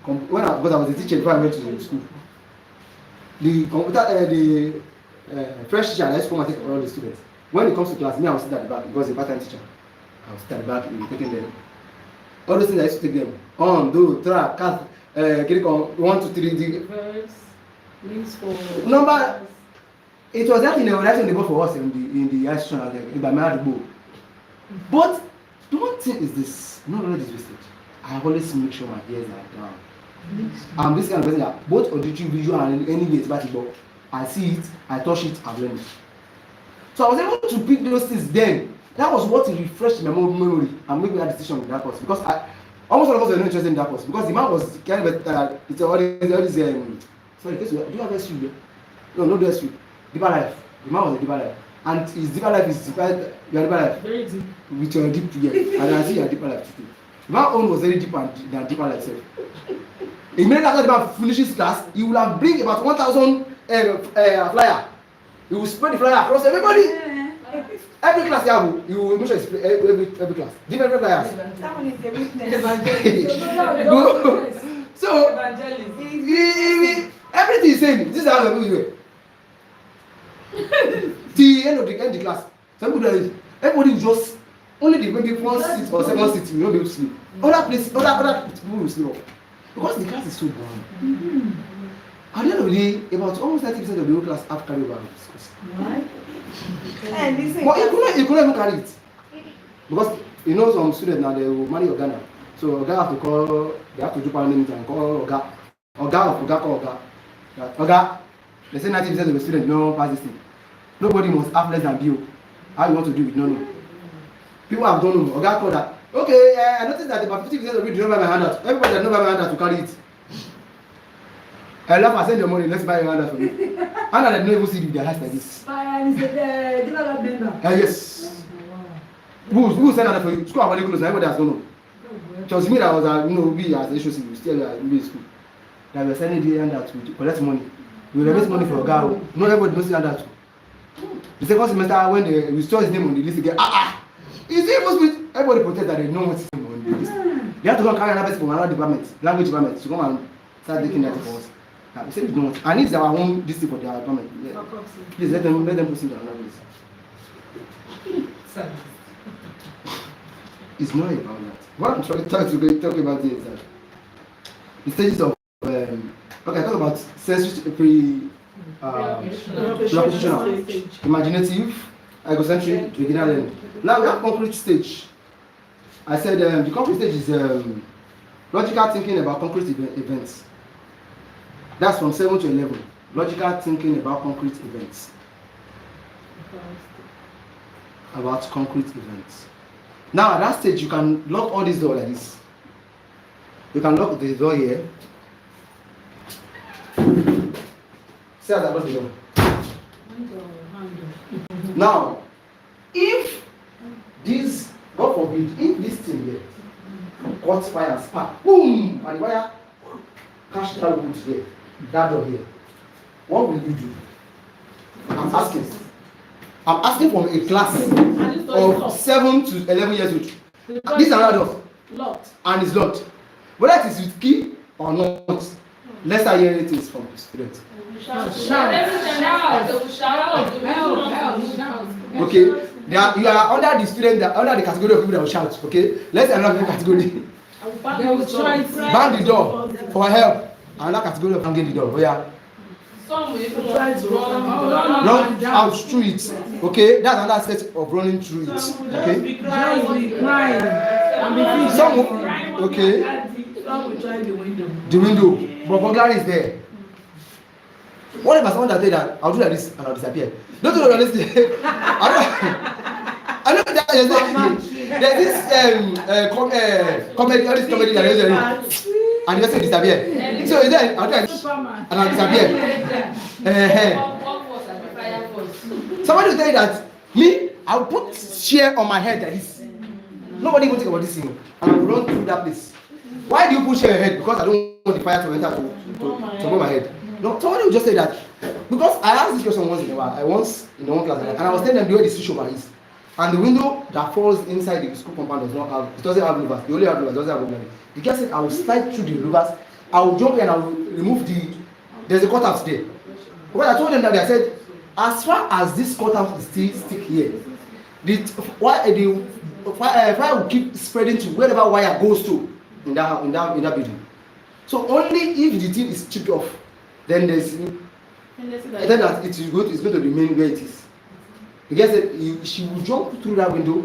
because I was a teacher before I went to school, the French teacher I used to come and take all the students. When it comes to class, me I was sit at the back because a part-time teacher. I was sit at the back taking them. All those things I used to take them. On, do, tra, cat, 1, 2, 3, Verse, links for number. It was that in the writing the book for us in the institution by Maradibo. But the one thing is this, not only this message. I always make sure my ears are down. I'm this kind of person that both auditory, visual, and any way it's about it, I see it, I touch it, I've learned it. So I was able to pick those things then. That was what refreshed my memory and made me that decision with that course. Because almost all of us were not interested in that course. Because the man was kind of it's all this sorry, do you have SU there? No, no SU. Deeper life. The man was a deeper life. And his deeper life is your deeper life. very deep. With your deep, yeah. And I see your deeper life too. My own was very deep than deeper life itself. Immediately after the man finishes class, he will have bring about 1,000 flyer. He will spread the flyer across everybody. Every class you will make sure it's every class. Different flyers. Someone is a witness. So everything is saying this is how we do it. The end of the class. Everybody will just only the maybe 1 seat or 2nd seat will not be able to sleep. Other people will sleep off. Because the class is so boring. At the end of the day, about almost 90% of the whole class have carry over this course. But you couldn't even carry it. Because you know some students now they will marry Oga now. So Oga have to call, they have to do parliament and call Oga. Oga, they say 90% of the students don't pass this thing. Nobody must have less than you. How you want to do it? No. People have done it. Oga called that. Okay, I noticed that about 50% of you do not buy my handout. Everybody that don't buy my handout to carry it. I love I send your money, let's buy your handout for me. And I don't even see with their eyes like this. Yes. Who sent that for you? School have closed, everybody has don't know. It was me that was we as a HOC, we still in school. That we were sending the handout to collect money. We will raise money for a guy. Not everybody must see handout. The second semester when we saw his name on the list again, is it supposed to be everybody protest that they know what's his name on the list? They have to go and carry another person from another department, language department, to come and start taking that for us. We say we don't want. And it's our own district for their department. Yeah. Please let them proceed to another place. It's not about that. What I'm trying to talk about here is that the stages of talk about sensory prepositional, imaginative, egocentric, beginner learning. Now we have concrete stage. I said the concrete stage is logical thinking about concrete events. That's from 7 to 11. Logical thinking about concrete events. About concrete events. Now at that stage you can lock all these doors like this. You can lock the door here. See as I lock the door. Now, if this, God forbid, if this thing here caught fire and spark, boom, and the wire catch that wood here, that door here, what will you do? I'm asking from a class of 7 to 11 years old. This is another door. Locked. And it's locked. Whether it is with key or not, let's hear anything from the student. Shout. Okay, you are under the student, under the category of people that will shout. Okay, let's another category. They will try. Bang the door for help. Another category of banging the door. Oh yeah. Some will even try to run Out through it. Okay, that's another aspect of running through it. Okay. Some will, okay. Some will try the window. The window, but burglary is there. What if someone that say that I'll do like this and I'll disappear? Don't do this. I know that there's this comedy, all this comedy that and you just say disappear. So is there I'll do like this and I'll disappear. Somebody will tell you that me, I'll put chair on my head like this. Nobody will think about this thing, and I'll run through that place. Why do you push your head? Because I don't want the fire to enter to burn my head. No, somebody will just say that. Because I asked this question once in a while. I once in one class, and I was telling them the way the switchover is. And the window that falls inside the school compound does not have, it doesn't have louvers. They only have louvers, it doesn't have louvers. The guy said, I will slide through the louvers, I will jump in and I will remove there's a cutout there. When I told them that, I said, as far as this cutout is still stick here, the fire will keep spreading to wherever wire goes to in that building. So only if the thing is chipped off, then there's that it's going to remain where it is. The guy said she will jump through that window.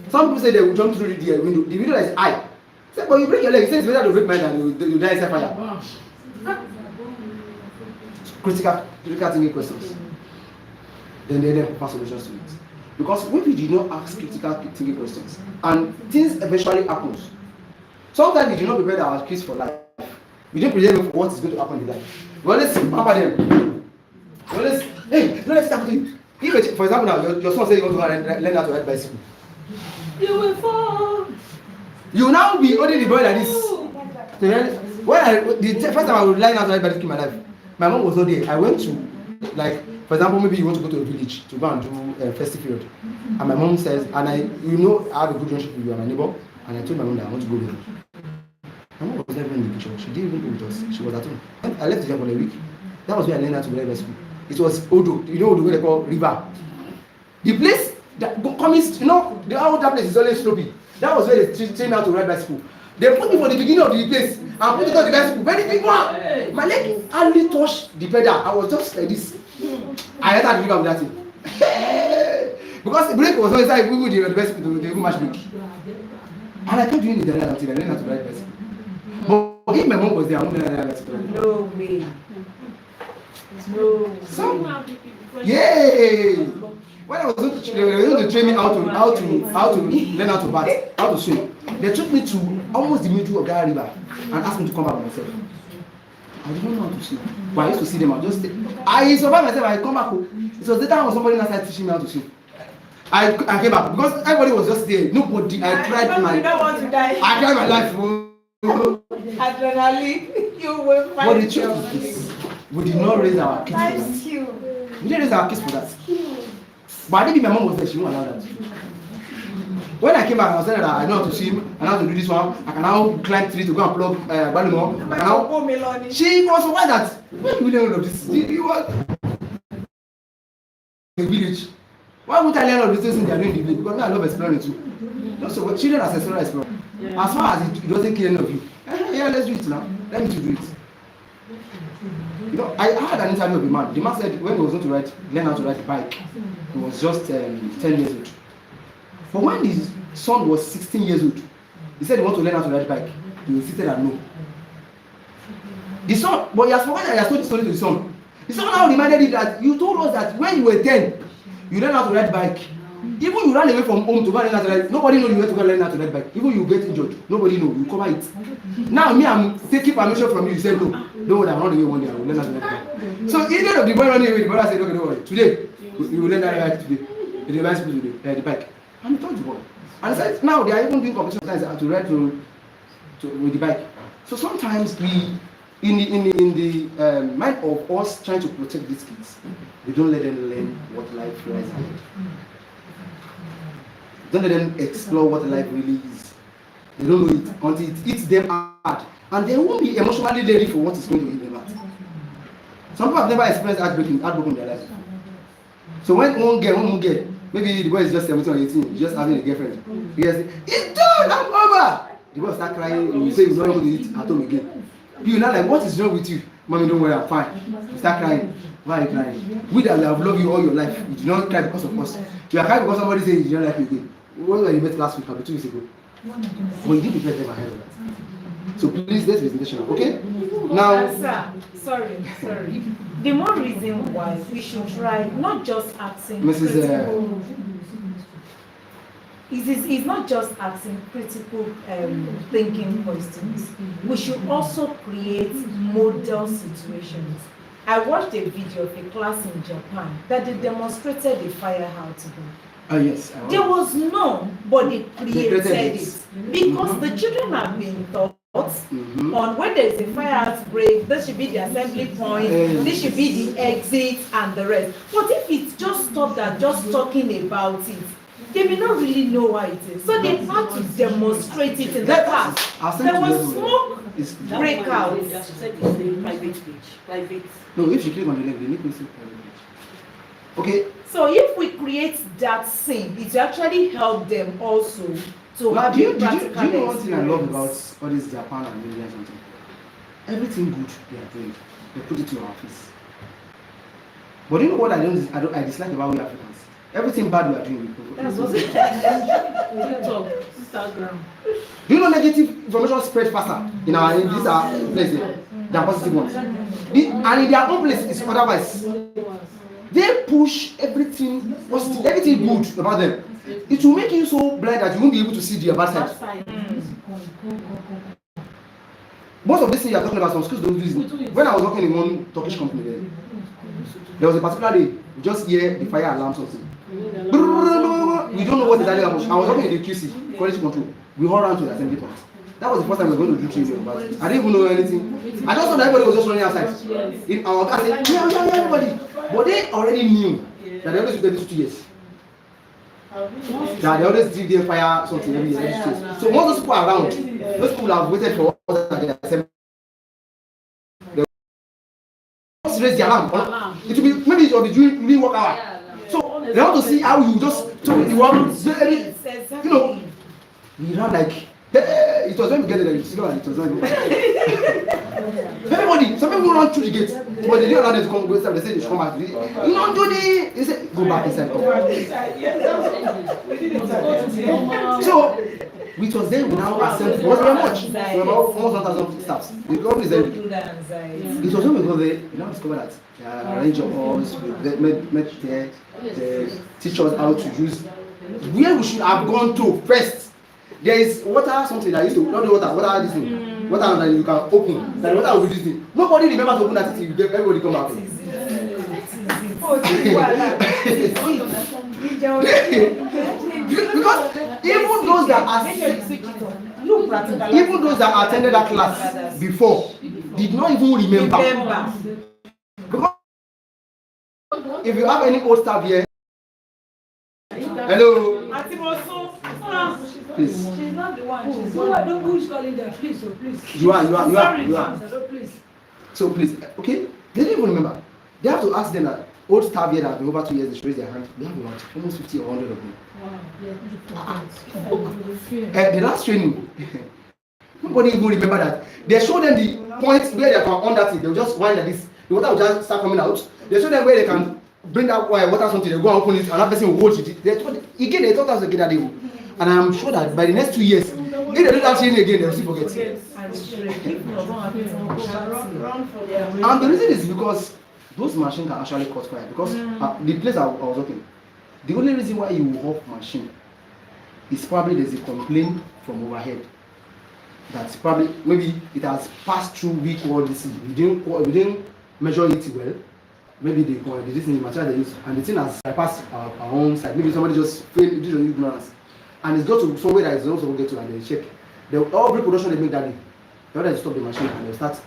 Some people say they will jump through the window. The window is high. He said, but you break your leg. He said it's better to break mine than you die inside fire. Critical thinking questions. Then they pass solutions to it. Because when we did not ask critical thinking questions, and things eventually happen. Sometimes we do not prepare our kids for life. We don't prepare them for what is going to happen in life. We always pamper them. We always, hey, don't let it happen to you. If, for example, now your son says you want to learn how to ride bicycle, You will fall. you will now be holding the boy like this. The first time I would learn how to ride bicycle in my life, my mom was not there. I went to, like, for example, maybe you want to go to a village to go and do a festive period, and my mom says, and I have a good relationship with you and my neighbor, and I told my mom that I want to go there. My mom was never in the picture. She didn't even go with us. She was at home. I left the job for a week. That was where I learned how to ride bicycle. It was Odo. You know the way they call river. The place that coming, the how that place is always slopey. That was where they trained me how to ride bicycle. They put me for the beginning of the place and put it on the bicycle. Very big one. My leg hardly touched the pedal. I was just like this. I entered the river with that thing. Because the brake was always like we would the bicycle to the match brake. And I kept doing it until I learned how to ride bicycle. But if my mom was there, I wouldn't learn how to ride bicycle. No way. No. Yay! When I was going to train me how to learn how to bat, how to swim, they took me to almost the middle of that river and asked me to come back by myself. I didn't know how to swim, but I used to see them. I survived myself. I come back. It was the time when somebody started teaching me how to swim. I came back because everybody was just there. Nobody. I tried my. You don't want to die. I tried my life. Adrenaline, you will find. But the truth is, we did not raise our kids for that. We didn't raise our kids for that. But I think my mom was there, she won't allow that. When I came back, I was telling her that I know how to swim, I know how to do this one, I can now climb trees to go and plug balloon. She was surprised that, why do we learn all of this? You want the village. Why would I learn all of these things in the village? Because now I love exploring too. So children are sensory exploring. Yeah. As far as it doesn't kill any of you. Yeah, let's do it now. Let me to do it. You know, I had an interview with a man. The man said when he was going to learn how to ride a bike, he was just 10 years old. But when his son was 16 years old, he said he wanted to learn how to ride a bike. He insisted and no. The son, but he has forgotten that he has told the story to the son. The son now reminded him that you told us that when you were 10, you learned how to ride a bike. Even you run away from home to go and learn how to ride, nobody knows you went to go and learn how to ride bike. Even you get injured, nobody knows. You cover it. Now me, I'm taking permission from you. You said no. Don't worry, I'm running away one day. I will learn how to ride bike. So instead of the boy running away, the brother said, okay, don't worry. Today, you will learn how to ride today. The bicycle today, the bike. And he told the boy. And said, now they are even doing competitions to ride with the bike. So sometimes we, in the mind of us trying to protect these kids, we don't let them learn what life lies ahead. Don't let them explore what life really is. They don't know it until it hits them hard, and they won't be emotionally ready for what is going to hit them hard. Some people have never experienced heartbreak in their life. So when one girl, maybe the boy is just 17 or 18, just having a girlfriend, he says, "It's done, I'm over." The boy start crying, and you say he's not going to eat at home again. You now like, what is wrong with you? Mommy, don't worry, I'm fine. You start crying. Why are you crying? We that have loved you all your life, you do not cry because of us. You are crying because somebody says you don't like you again. What were you met last week or 2 weeks ago? Well, you didn't prepare them ahead of that. So please, let's be intentional, okay? Now, sir, sorry. The more reason why we should try not just asking critical, it's not just asking critical thinking questions. We should also create model situations. I watched a video of a class in Japan that they demonstrated the fire how to do. Yes. There was none, but they created it. Because the children have been taught on when there is a fire outbreak, this should be the assembly point, this should be the exit and the rest. But if it's just stopped at just talking about it, they may not really know why it is. So they had to demonstrate it in the past. There was smoke breakouts. Private. No, if you click on the link, they need to see private page. Okay. So if we create that scene, it will actually help them also to have do you a practical know one thing I love experience. about all this Japan and India and something? Everything good they are doing, they put it to our face. But you know what I dislike about we Africans? Everything bad we are doing, we put That's it. what TikTok, Instagram. Do you know negative information spread faster in these places than positive ones? And in their own place it's otherwise. They push everything positive, everything good about them. It will make you so blind that you won't be able to see their bad side. Most of this thing you are talking about, some schools don't do this. When I was working in one Turkish company there was a particular day, we just hear the fire alarm something. We don't know what exactly happened. I was working in the QC, quality control. We all ran to the assembly point. That was the first time we were going to do training about it. I didn't even know anything. I just thought that everybody was just running outside. In our class, yeah, everybody. But they already knew that they always do this 2 years. That they always do their fire something every year. So once those people are around, those people have waited for us at the assembly. They just raise the alarm. It will be maybe it will be during work hour. So they want to see how you just you want you know we ran like it was when we get there it was not everybody, some people run through the gate, but they didn't allow them to come go inside. They said they should come back. You don't do this. They said go back inside. So it was then we now accept. It wasn't very much. We were about almost 1,000 staffs. The company is very big. It was when we go there, we now discover that arrange of halls, we met there, they teach us how to use where we should have gone to first. There is water, something that used to not the water this thing. Water that you can open. That water will be this thing. Nobody remember to open that thing. Everybody come out. Because even those that attended that class before did not even remember. Because if you have any old staff here, hello. Please. She's not the one. She's the one. Don't push calling them. Please, so please. You are. So please. So please, okay? They didn't even remember. They have to ask them that old staff here that have been over 2 years, they should raise their hand. They have about almost 50 or 100 of them. The last training, nobody even remember that. They show them the points where they can on that thing. They'll just wind like this. The water will just start coming out. They show them where they can bring that water something. They go and open it. Another person will hold it. They taught us again that day. And I'm sure that by the next 2 years, if they do that training again, they'll still forget. And the reason is because those machines can actually cause fire. Because the place I was working, The only reason why you will off machine is probably there's a complaint from overhead. That's probably maybe it has passed through weak quality. We didn't measure it well. Maybe the this in the material they use, and the thing has bypassed our own side. Maybe somebody just failed due to ignorance, and it's got to somewhere that is not supposed to get to, and they check. Every production they make that day, they want to stop the machine and they'll start,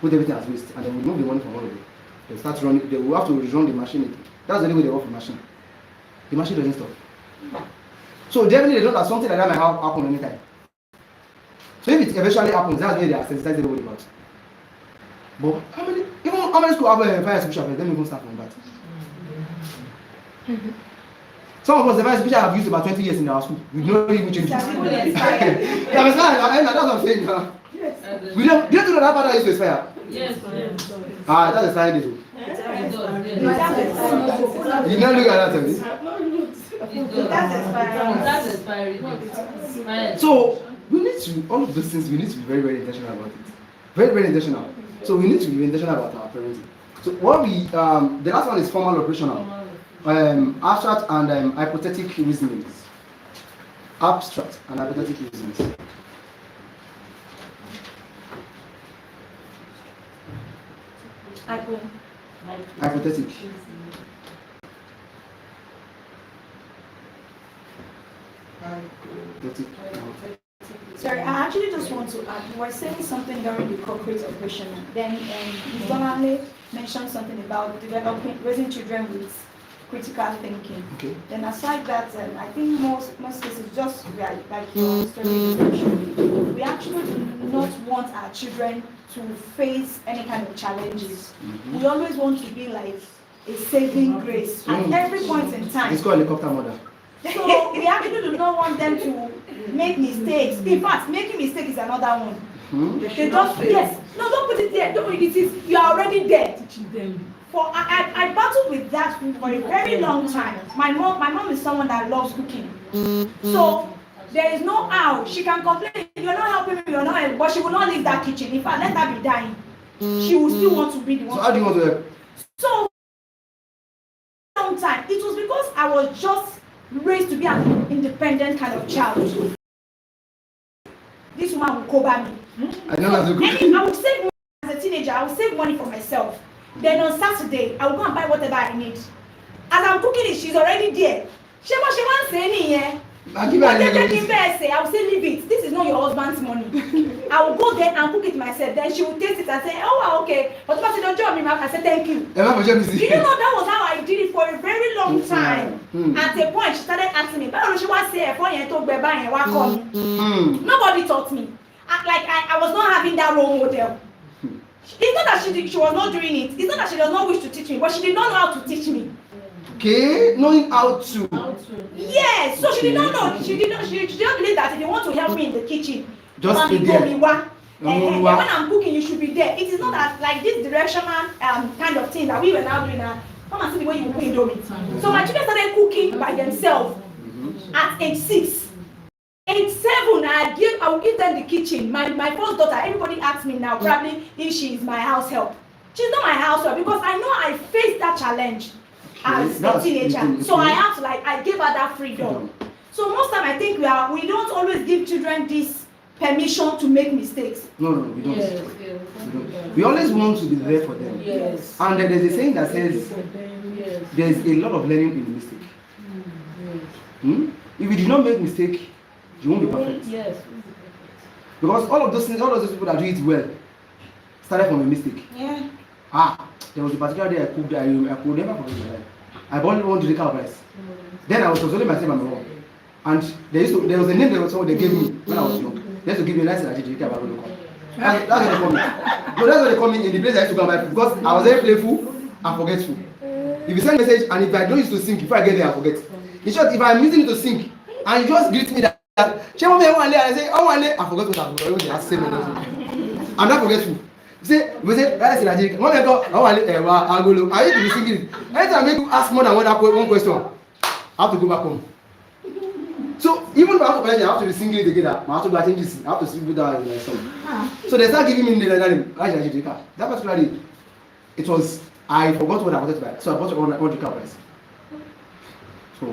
put everything as waste, and then remove the money from all of it. They'll start running. They will have to run the machine. That's the only way they work the machine. The machine doesn't stop. So generally, they know that something like that might happen anytime. So if it eventually happens, that's where they are sensitized everybody about. But how many schools have a fire extinguisher? Let me even start from that. Some of us, the fire extinguisher have used about 20 years in our school. We don't even change it. That's what I'm saying now. Yes. Do you know that father used to expire? Yes. That's expiring date. You never look at that, Tommy. That's expiring. So we need to, all of those things, we need to be very, very intentional about it. Very, very intentional. So we need to be intentional about our parenting. So what the last one is formal operational. Abstract and hypothetical reasonings. Abstract and hypothetical reasonings. Hypothetical. Sorry, I actually just want to add, you were saying something during the corporate operation, then Ms. Donale mentioned something about raising children with critical thinking. Okay. Then aside that, I think most cases, just like your story description, we actually do not want our children to face any kind of challenges. Mm-hmm. We always want to be like a saving grace at every point in time. It's called helicopter mother. So we actually do not want them to make mistakes. In fact, making mistakes is another one. They just no, don't put it there. Don't put it. You are already there. For I battled with that for a very long time. My mom is someone that loves cooking. So there is no how she can complain. You're not helping me. You're not helping, but she will not leave that kitchen. If I let her be dying, she will still want to be the one. So how do you want to help? So long time. It was because I was just raised to be an independent kind of child. This woman will cover me. I know how to cook. I would save money as a teenager. I would save money for myself. Then on Saturday, I will go and buy whatever I need. As I'm cooking it, she's already there. She wants to say, I will say, leave it. This is not your husband's money. I will go there and cook it myself. Then she will taste it and say, oh, okay. But if I say, don't join me, I say, thank you. Do you know that was how I did it for a very long time? At a point, she started asking me, nobody taught me. I was not having that role model. It's not that she was not doing it. It's not that she does not wish to teach me, but she did not know how to teach me. Okay, knowing how to. Yes, so she did not know. She did not believe that if you want to help me in the kitchen, just be there. When I'm cooking, you should be there. It is not that like this directional kind of thing that we were now doing. Come and see the way you cook Indomie. So my children started cooking by themselves at age 6. Age 7, I will give them the kitchen. My first daughter, everybody asks me now, probably if she is my house help. She's not my house help because I know I faced that challenge as a teenager. So I have to I gave her that freedom. So most time I think we don't always give children this permission to make mistakes. No, we don't. Yes. We always want to be there for them. Yes. And there's a saying that says there's a lot of learning in the mistake. If you do not make mistake, you won't be perfect. Yes. Because all of those people that do it well started from a mistake. Yeah. There was a particular day I could never forget my life. I bought one to cow rice. Then I was consoling myself and my mom. And there was a name they gave me when I was young. They used to give me a license at Jijika Barodoko. That's what they call me. No, that's what they call me in the place I used to go and buy food. Because I was very playful and forgetful. If you send a message and if I don't used to sing, before I get there I forget. In short, if I'm using it to sing and you just greet me that she want me one day, I say, I forgot what I'm doing. I'm not forgetful. We say, that's it. One day, I used to be singing it. Anytime I make you ask more than one question, I have to go back home. So even if I have to be singing it together. I have to go change this. I have to sing with that in my song. So they start giving me the name. That particular day, I forgot what I wanted to buy. So I bought one cow rice. So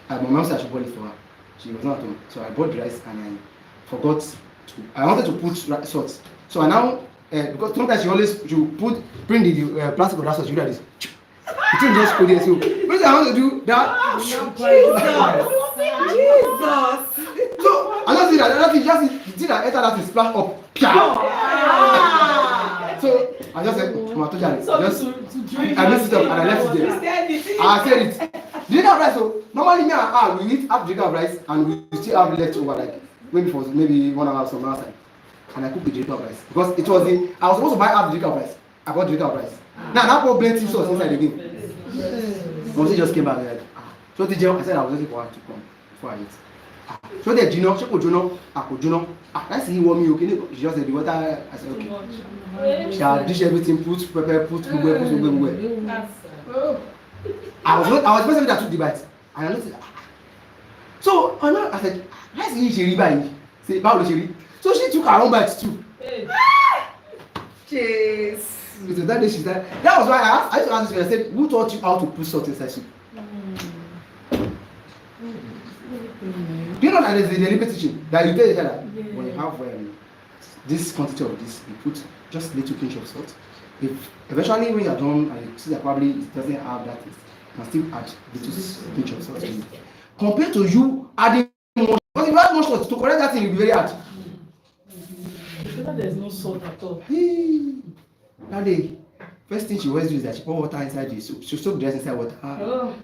my mom said I should boil it for her. She was not at home. So I bought the rice and I forgot I wanted to put salt. So I now, because sometimes you bring the plastic of that salt, you do like this. The thing just put there. So because I want to do that. Jesus. So I just see that the thing that enter that is splash up. So I just said, I mixed it up and I left it there. I said it. Drink of rice. So normally me and her we eat half drink of rice and we still have leftover like maybe 1 hour some outside. And I cook the drink of rice because it was I was supposed to buy half drink of rice. I bought drink of rice. Now that put plenty sauce inside again. Once just came back like, so the gel I said I was waiting for her to come before I eat. So the Juno, she could Juno, I could Juno. Let's see what me okay. She just said the water. I said okay. She had dish everything, put pepper, put where. I was the person that took the bite. And I noticed. So I said, let's see she buy. Say, how she read? So she took her own bite too. Jeez. So that day she said, that was why I used to ask her, I said, who taught you how to put salt inside soup? Do you know that there's a deliberate teaching that you tell each other when you have this quantity of this, you put just a little pinch of salt. If eventually when you're done and you see that probably it doesn't have that taste, you can still add little pinch of salt to it. Compared to you adding more, because if you add more salt to correct that thing, it will be very hard. There's no salt at all. That day, first thing she always do is that she pour water inside the soup. She soak the rice inside water.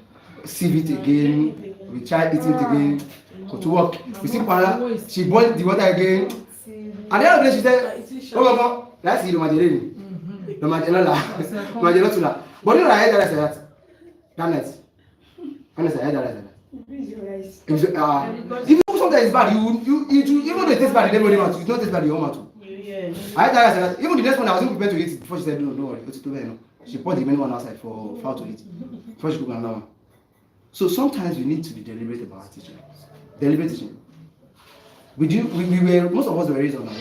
Sieve it again. We try eating it again. Go to work. We see para. She boil the water again. At the end of the day, she said, "Oh mama, let's see the majereni. The majereni tula." But you know I heard that like that. That night. Honestly, I heard that like that. If something is bad, you even though it tastes bad, you never know. It don't taste bad, you want to. I heard that like that. Even the next one, I wasn't prepared to eat it before she said, "No, don't worry, it's too bad." She poured the main one outside for her to eat before she cooked another one. So sometimes we need to be deliberate about our teaching. Deliberate teaching. We were most of us were raised on our own.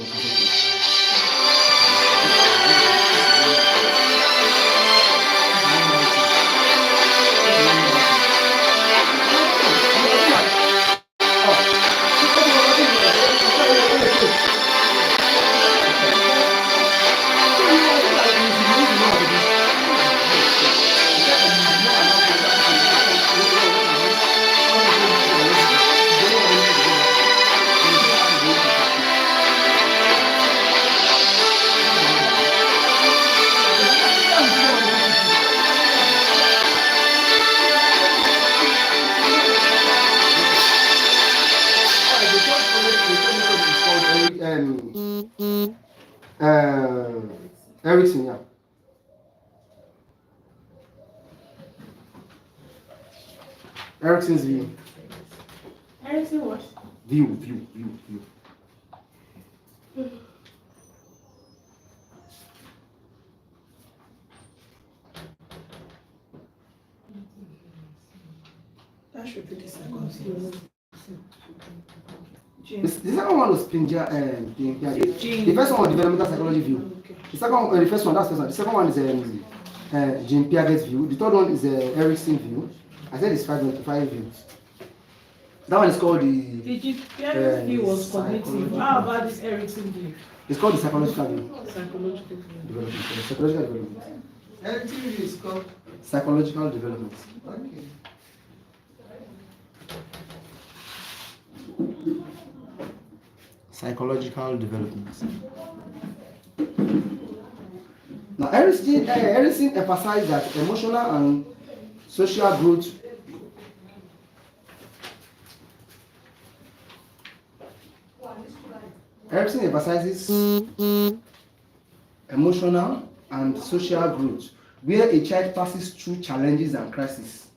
Everything, yeah. Erickson's view. Erickson what? View. That should be the second view. The second one was Pinja. The first one was developmental psychology view. The first one, that's the first one. The second one is Jean Piaget's view. The third one is Erickson view. I said it's 5 views. That one is called The Jean Piaget's view was cognitive. How about this Erickson view? It's called the psychological view. Psychological view. Psychological development. Everything is called. Psychological development. Okay. Psychological development. Now, Erickson emphasized that emotional and social growth Erickson emphasizes emotional and social growth, where a child passes through challenges and crises,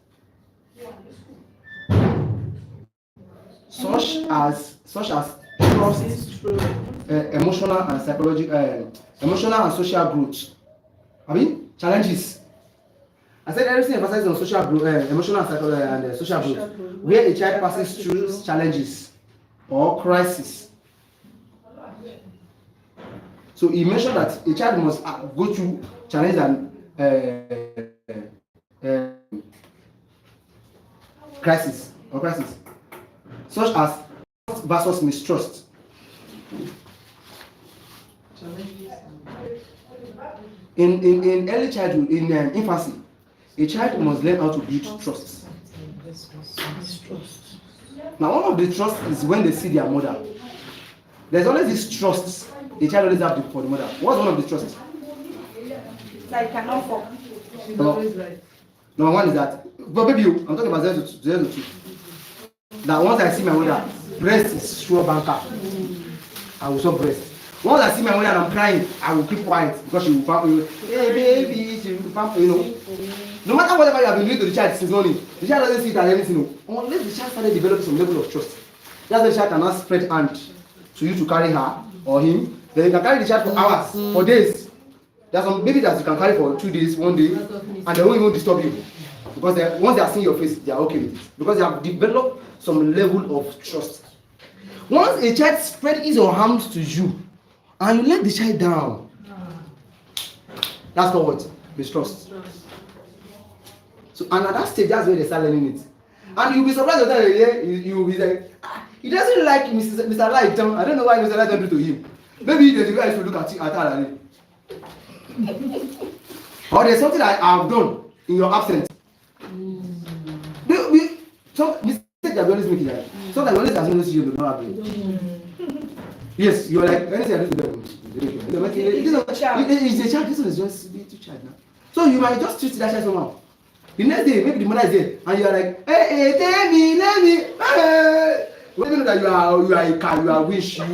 such as trust, emotional and psychological, emotional and social growth. I mean challenges. I said Erickson emphasizes on social growth, emotional and social growth, where a child passes through challenges or crises. So he mentioned that a child must go through challenges and crisis, such as trust versus mistrust. In early childhood, in infancy, a child must learn how to build trust. Now, one of the trust is when they see their mother. There's always this trust a child always have for the mother. What's one of the trusts? Like cannot fall. Number one is that, but baby, I'm talking about 0 to 2. That once I see my mother, breast is sure banker. I will stop breast. Once I see my mother and I'm crying, I will keep quiet because she will pamper you. Hey baby, she will pamper, you know. No matter whatever you have been doing to the child since morning, the child doesn't see it as anything. Unless the child started developing some level of trust. That's why the child cannot spread hand to you to carry her or him. Then you can carry the child for hours, for days. There's some baby that you can carry for 2 days, 1 day, and they won't even disturb you. Because once they are seeing your face, they are okay with it. Because they have developed some level of trust. Once a child spreads his or her arms to you, and you let the child down, that's called what? Mistrust. So, and at that stage, that's where they start learning it. And you'll be surprised that you'll be like, he doesn't like Mr. Light. I don't know why Mr. Light don't do to him. Maybe there's a guy who look at her. Or there's something that I've done in your absence. Some mistake that we always make it. Sometimes we always assume that you don't have it. Yes, you're like, anything I do to them. It's a child, this one is just a little child now. So you might just treat that child somehow. The next day, maybe the mother is there, and you are like, hey, tell me, hey. When you know that you are a car, you are wish, you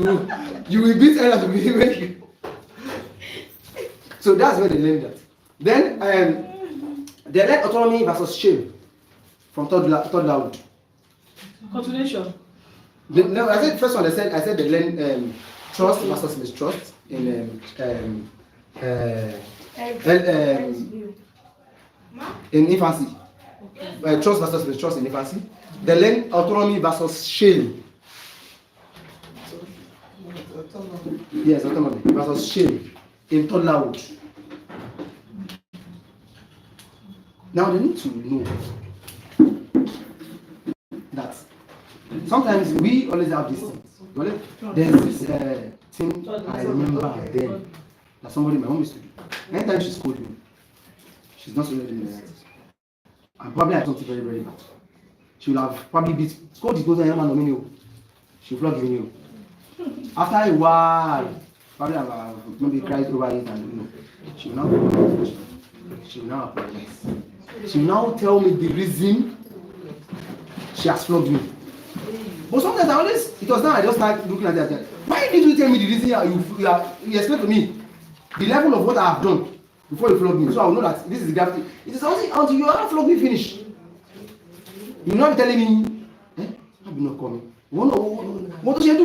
will beat any of the behavior. So that's where they learn that. Then they learn autonomy versus shame from toddlerhood. Continuation. No, I said first one. I said they learn trust versus mistrust in infancy. Trust versus mistrust in infancy. They learn autonomy versus shame. Yes, autonomy versus shame in toddlerhood. Now they need to know that sometimes we always have these things. There's this thing I remember then that somebody my mom used to do. Anytime she scolded me, she's not so ready in the right. And probably I did something very, very bad. She will have probably scold the both of them and Domino. She will flog you. After a while, probably I've maybe cried over it and she will now apologize. She will now tell me the reason she has flogged me. But sometimes it was now I just start looking at that. Why did you tell me the reason you explain to me the level of what I have done before you flog me? So I will know that this is the gravity. It is only until you have flogged me finish. You will not be telling me, I will not come. What do you do?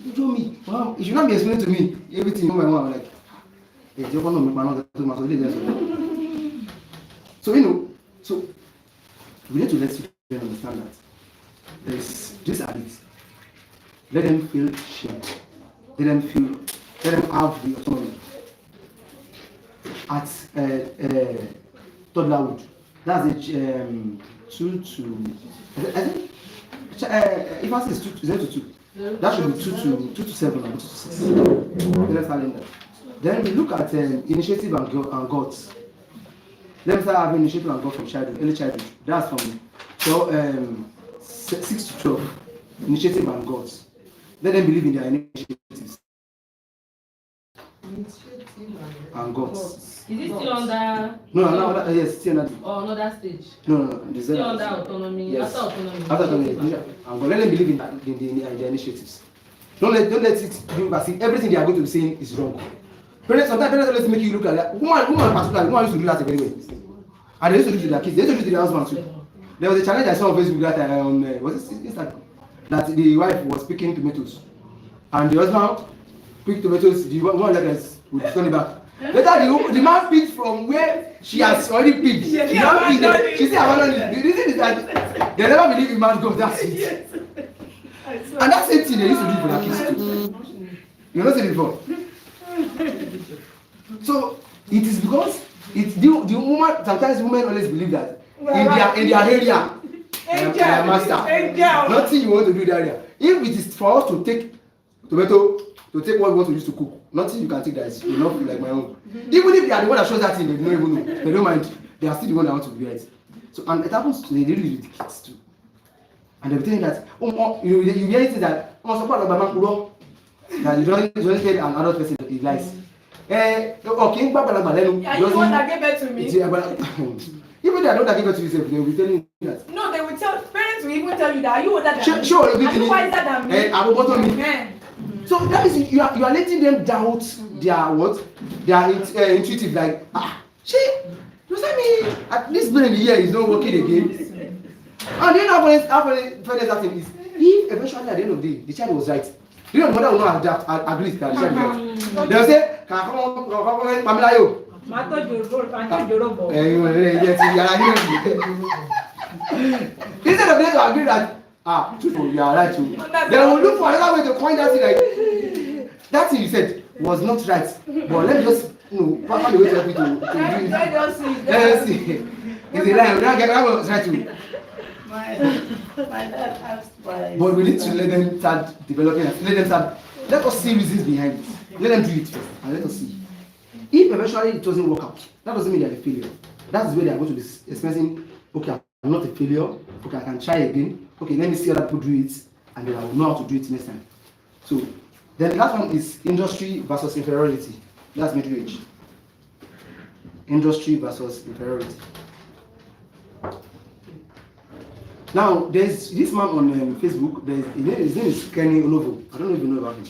You do me. Wow. You should not be explaining to me everything. I'm like, so we need to let children understand that there's this habit. Let them feel shame. Let them have the autonomy. At toddlerhood, that's 2 to, I think, if I say 0 to 2, that should be 2 to 7 or 2 to 6. Let's start that. Then we look at initiative and goals. Let me start having initiative and goals from early childhood. That's from 6 to 12. Initiative and goals. Let them believe in their initiatives and goals. Is it still under? No, yes, still under. Or another stage? No. Still under autonomy. Yes. After autonomy. After autonomy, and let them believe in their initiatives. Don't let it do as if everything they are going to be saying is wrong. Sometimes parents always make you look at that. Woman particularly, woman used to do that very well. And they used to do it to their kids. They used to do it to their husband too. There was a challenge I saw on Facebook that on was it Instagram, that the wife was picking tomatoes, and the husband picked tomatoes. The one like this would turn it back. Later, the man picked from where she has already picked. She said, the reason is that they never believe in man's God. That's it. And that's the thing they used to do for their kids too. You know, seen it before. So it is because the woman. Sometimes women always believe that in their area I am master. Angel. Nothing you want to do in that area. If it is for us to take tomato, to take what we want to use to cook, nothing you can take that is enough like my own. Even if they are the one that shows that thing, they don't even know. They don't mind. They are still the one that want to be right. So, and it happens to the really the kids too. And they'll be telling that, you hear it that, that you don't tell an adult person he lies. Yeah, you want that give birth to me? Even the adult that give birth to you, they will be telling you that. No, they will tell, parents will even tell you that, are you older than me? Sure, are you wiser than me? Amen. So that is you are letting them doubt their intuitive, like, you say me at this point in the year is not working again. And then further thing is, if eventually at the end of the day the child was right, the mother will not agree that the child was right. They will say, can I come on, Pamela, yo. Instead of them to agree that truthful, you are right too, they will look for another way to coin that thing, like that thing you said was not right, but let me just find a way to help you to do it. Let's see. It's a lie. That was right too. My dad asked why. But we need to let them start developing. Let us see reasons behind it. Let them do it first, and let us see. If eventually it doesn't work out, that doesn't mean they are a failure. That's where they are going to be experiencing, okay, I'm not a failure, okay, I can try again, okay, let me see other people do it, and then I will know how to do it next time. So, then the last one is industry versus inferiority. That's middle age. Industry versus inferiority. Now, there's this man on Facebook, his name is Kenny Olovo. I don't know if you know about him.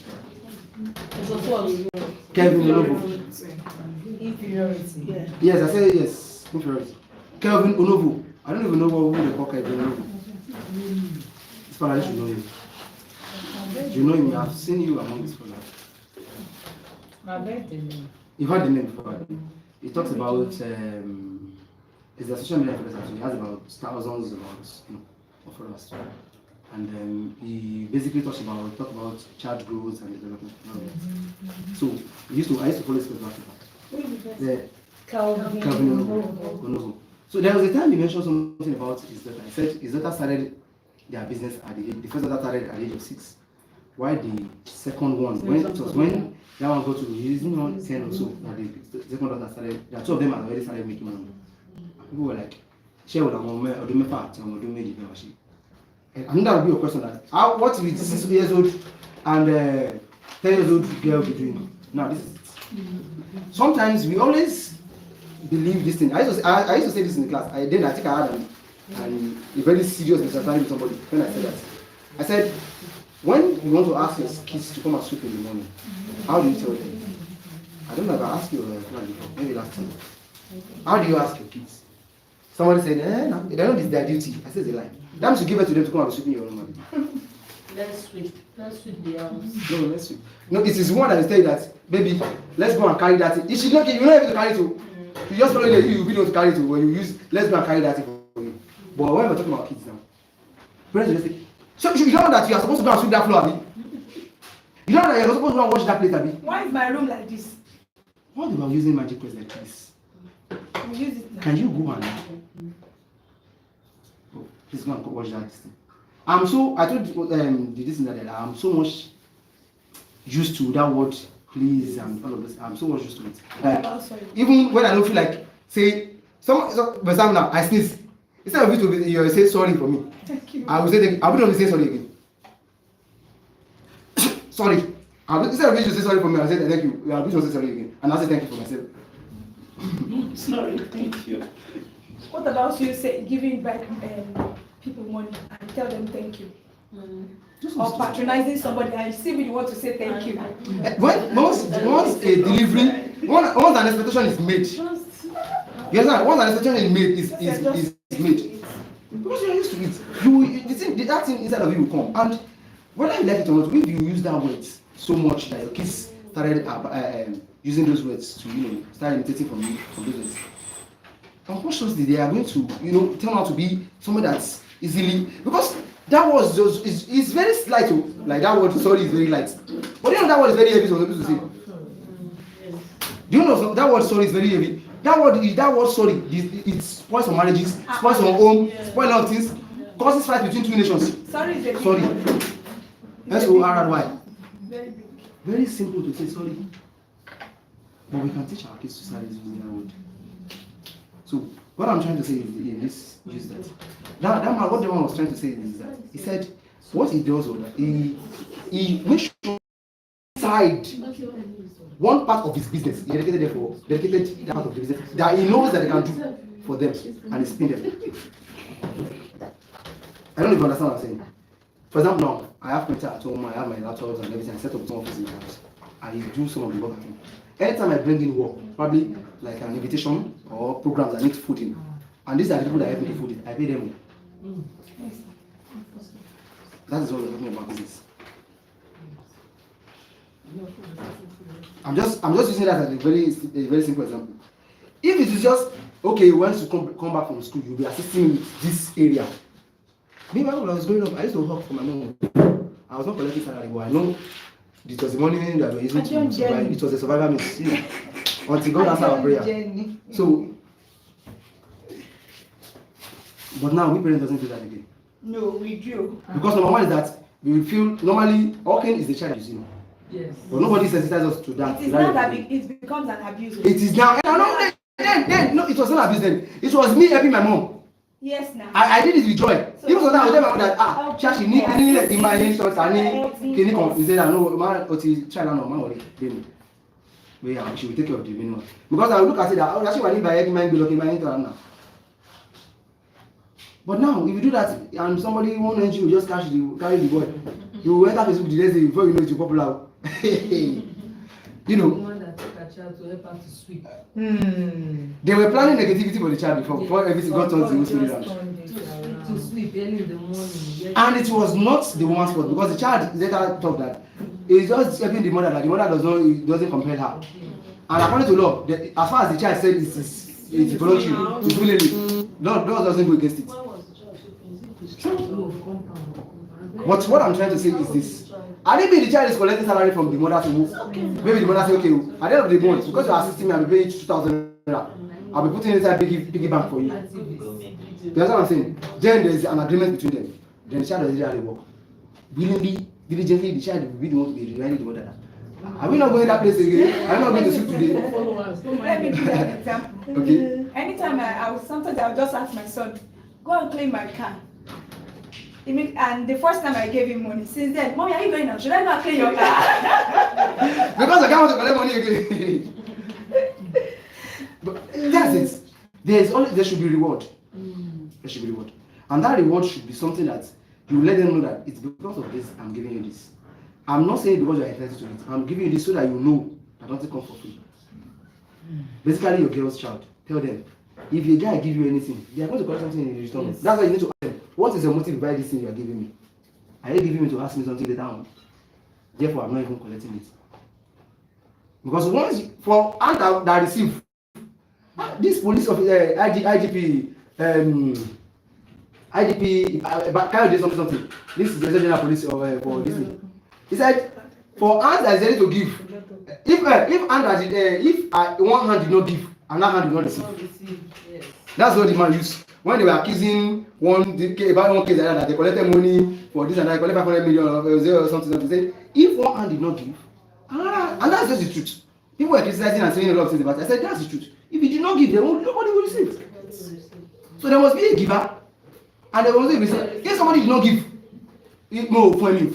Kevin Olovo. Inferiority. Yeah. Yes, I said yes. Inferiority. Kevin Olovo. I don't even know who they call Kevin Olovo. This fellow, you should know him. You know him. I've seen you among this fellow. I've heard the name. You've heard the name before. He talks about it's a social media influencer. He has about thousands of followers. And he basically talks about child growth and development. So I used to follow his Facebook. Calvin Onovo. So there was a time he mentioned something about his daughter. He said his daughter started their business at the first daughter started at the age of 6. Why the second one? When that one got to he's 10 or so, that the second daughter started. The two of them had already started making money. And people were like, "Share with our mom or do me fat or do me the." And that would be a question that what will 6 years old and 10 years old girl be doing? Now this is it. Sometimes we always believe this thing. I used to say this in the class. I think I had a very serious misunderstanding with somebody when I said that. I said, when you want to ask your kids to come and sweep in the morning, how do you tell them? I don't know if I asked you before, maybe last time. How do you ask your kids? Somebody said, no, they don't know this is their duty. I said, they lie. That means you give it to them to come and sweep in your own money. Let's sweep the house. No, let's sweep. No, it is one that is telling that, baby, let's go and carry that thing. If she's not, you're not able to carry it to. You just follow you'll be able to carry it to when you use, let's go and carry that thing for you. But when we're talking about kids now, parents will say, so you know that you are supposed to go and sweep that floor, Abi? You know that you're supposed to go and wash that plate, Abi? Why is my room like this? What about using magic plates like this? Use it now. Can you go and please go and wash that thing? I told this thing that I'm so much used to that word please and all of this. I'm so much used to it. Like, even when I don't feel like say for example now I sneeze. Instead of you say sorry for me. Thank you. I will say thank you. I will not say sorry again. Sorry. Instead of you to say sorry for me, I'll say thank you. I will not say sorry again. And I'll say thank you for myself. Sorry, thank you. What about you giving back people money and tell them thank you? Or patronizing somebody and see if you want to say thank you. Once a delivery, once an expectation is made, you understand? Once an expectation is made, is made. Because you are used to it, that thing inside of you will come. And whether you like it or not, if you use that word so much that your kids started using those words to start imitating from those words, unfortunately they are going to turn out to be someone that's easily, because that word is very slight. Like that word sorry is very light, but that word is very heavy. So people to say, do you know that word sorry is very heavy? That word sorry it spoils some marriages, spoils some home, spoils a lot of things, causes fight between two nations. Sorry is a big Sorry. word. S-O-R-R-Y. Very big. Very simple to say sorry. But we can teach our kids to start using that word. So what I'm trying to say is that man, what the man was trying to say is that he said what he does was that he makes sure inside one part of his business, he dedicated that part of the business that he knows that he can do for them and he's paying them. I don't even understand what I'm saying. For example, now I have printer at home, I have my laptops and everything, I set up some office in my house. I do some of the work at home. Anytime I bring in work, probably like an invitation or programs I need food in, and these are the people that help me to food in, I pay them. That is what we're talking about business. I'm just using that as a very simple example. If it is just okay, once you come back from school, you'll be assisting with this area. Me, when I was growing up, I used to work for my mom. I was not collecting salary, but I know it was the money that we were using to survive. It was a survival means, you know, until God answered our prayer. So, but now we parents doesn't do that again. No, we do. Because number one is that we feel normally Hawking is the child you see. Yes. But nobody sensitizes us to that. It is not that it becomes an abuse. It is now. Then, no, it was not abuse then. It was me helping my mom. Yes, now. I did it with joy. So, even so now I tell my mom that she need in my name short and he said I know man oti child no man worry then she will take care of the minimum because I will look at it that actually when I my be looking my internet now. But now if you do that and somebody won't NGO just carry the boy, you will enter Facebook the next day before you know it's popular. You know. Child to help her to sweep. They were planning negativity for the child before everything got turned to spirit around. To sweep early in the morning. Yes. And it was not the woman's fault because the child later thought that it's just helping the mother, that the mother doesn't compel her. And according to law, as far as the child said it's voluntary, it's willingly, law doesn't go against it. But what I'm trying to say is this. And maybe the child is collecting salary from the mother to move. Maybe the mother say, okay, at the end of the month, because you are assisting me, I'll be paying you 2,000 naira. I'll be putting inside piggy bank for you. You understand what I'm saying? Then there is an agreement between them. Then the child doesn't really work. Willingly, diligently, the child will be the one to be reminding the mother. Are we not going that place again? Are we not going to sleep today? Let me give you an example. Okay. Anytime sometimes I'll just ask my son, go and clean my car. And the first time I gave him money, since then, Mommy, are you going now? Should I go and clean your car? Because I can't want to collect money again. But that's it. There should be reward. There should be reward. And that reward should be something that you let them know that it's because of this I'm giving you this. I'm not saying because you're entitled to it. I'm giving you this so that you know that nothing comes for free. Basically, your girl's child. Tell them, if a guy give you anything, they are going to collect something in return. Yes. That's why you need to ask them, what is your motive to buy this thing you are giving me? Are you giving me to ask me something later on? Therefore, I'm not even collecting it. Because once for hand that receive, this police officer, IGP, kind of something. This is the general police for this thing. He said, for hands that is ready to give, if one hand did not give, another hand did not receive. Yes. That's what the man used. When they were accusing about one case that they collected money for this and that, collected 500 million or something, they said, if one hand did not give, and that's just the truth. People were criticizing and saying a lot of things about it. I said, that's the truth. If you did not give, nobody will receive. So there must be a giver, and there must be a receiver. If somebody did not give, no, for me,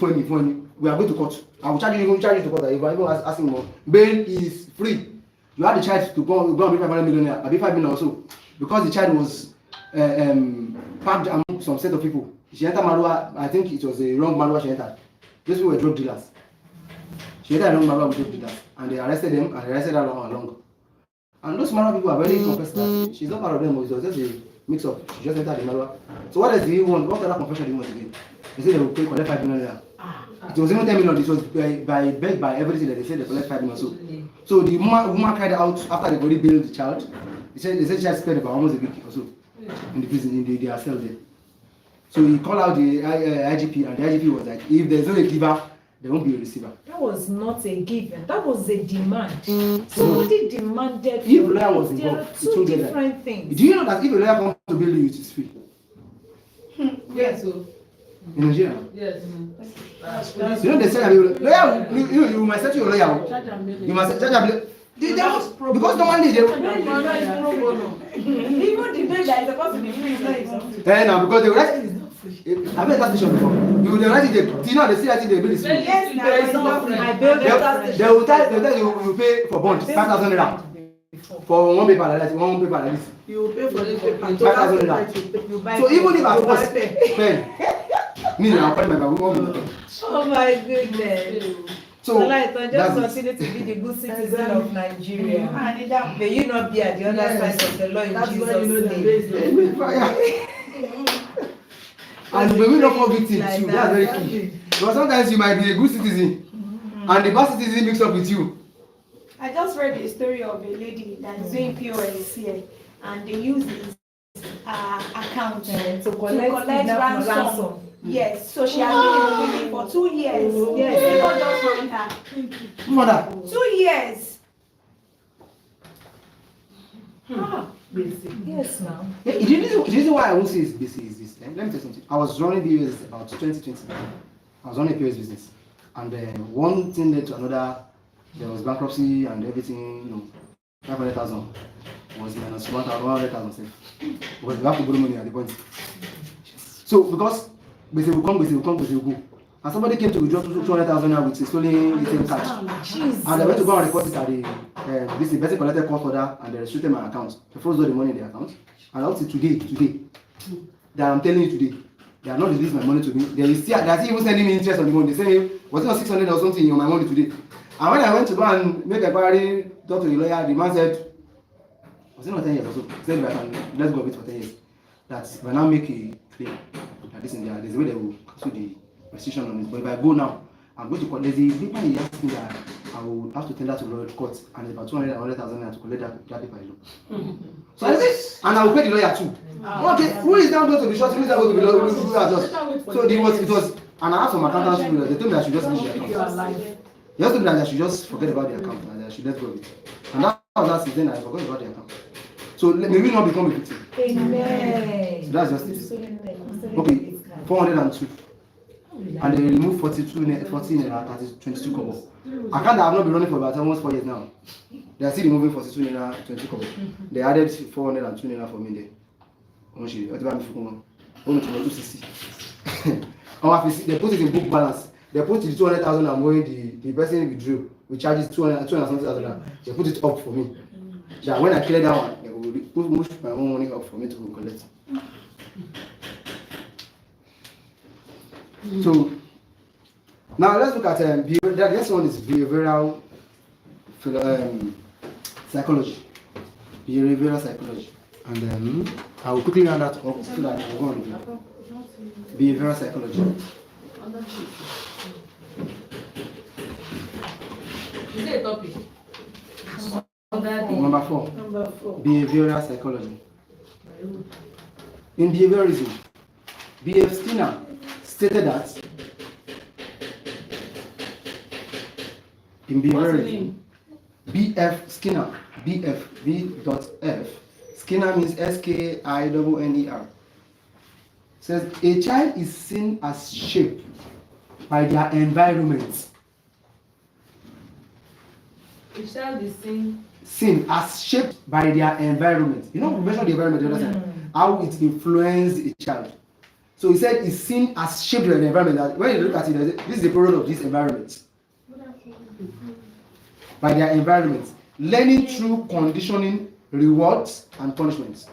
we are going to court. I will charge you to court. If I even asking more, bail is free. You have the child to go and pay 500 million, I'll be 5 million or so, because the child was packed among some set of people. She entered Marua. I think it was the wrong Marua she entered. Those people were drug dealers. She entered the wrong Marua with drug dealers, and they arrested them and arrested her along. And those Marua people are very confessed that she's not part of them. It was just a mix-up. She just entered the Marua. So what does he want? What other confession do you want again? They said they will collect 5 million. It was even 10 million. It was begged by everything that they said they collect 5 million. So the woman cried out after they already bailed the child. They said the child spent about almost a week or so in the prison, in their cell there. So he called out the IGP, and the IGP was like, if there's no a giver, there won't be a receiver. That was not a given. That was a demand. Somebody demanded. If a lawyer was there are involved, two different things. Do you know that if a lawyer comes to bail you, it is free? Yes, so. In Nigeria. Yes. You know they say lawyer, you must set your lawyer. You must set your because normally they Even the day that is supposed to be free is not even free. now because they write I bet that station before. You will write it, you know they see that they bill is free. Yes, now it's not free. I built They will tell you pay for bond 5,000 naira for one paper like this. You will pay for the paper. 5,000 naira. So even if I was pen, me now call my baby. Oh my goodness. So So like, just that's continue to be the good citizen of Nigeria. May you not be at the other side of the law in That's why you know the Jesus' name. base. and when we not fall victim Like too, that. that's very key. Because sometimes you might be a good citizen and the bad citizen mix up with you. I just read the story of a lady that is doing POS here, and they use his account To collect ransom. Yes, so she has been in the building for 2 years. Yes. People just find her. Mother, 2 years. Yes, now. the reason why I won't say it's basic is this. Let me tell you something. I was running BS about 2020. I was running a POS business, and one thing led to another. There was bankruptcy and everything. 500,000 was minus 100,000. Because we have to borrow money at the point. So because we will come, we will go. And somebody came to withdraw 200,000 naira with a stolen ATM card. Jesus. And I went to go and report it at the this person collected court order and they restricted my account. They froze all the money in the account. And up to today, that I'm telling you today, they have not released my money to me. They are still even sending me interest on the money. They say, was it not 600 or something on my money today? And when I went to go and make a inquiry, talk to the lawyer, the man said, was it not 10 years or so? He said, let's go with for 10 years. That when I make a claim, that this in there, there's a way they will cancel the restriction on it. But if I go now, I'm going to court. There's a paper he asked me that I will have to tender to the court, and it's about 200,000 naira to collect that paper alone. So I said, and I will pay the lawyer too. Okay, who is now going to be short? Who is now going to be low? So it was, and I asked some accountants, they told me I should just leave the account. They just told me that I should just forget about the account and I should let go of it. And that was last season I forgot about the account. So may we not become a victim. Amen. So that's just it. Okay, 402. And they remove 42 naira 22 kobo. I can't have not been running for about almost 4 years now. They are still removing 42 naira 20 kobo. They added 402 naira for me there. Only 260. They put it in book balance. They put it 200,000 and when the person withdrew, we charge it 200 something thousand. They put it up for me. So when I clear that one, they will push my own money up for me to collect. So now let's look at the next one is behavioral psychology. Behavioral psychology, and then I will quickly round that up so that I will go on with behavioral psychology. Is it a topic? Number 4. Behavioral psychology. In behaviorism, B.F. Skinner stated that in behaviorism, B.F. Skinner, B.F. Skinner means S-K-I-N-N-E-R. Says a child is seen as shaped by their environment. A child is Seen as shaped by their environment. You know, we mentioned the environment the other time, how it influenced a child. So he said it's seen as shaped by the environment. That when you look at it, this is the product of this environment. By their environment. Learning through conditioning, rewards, and punishments.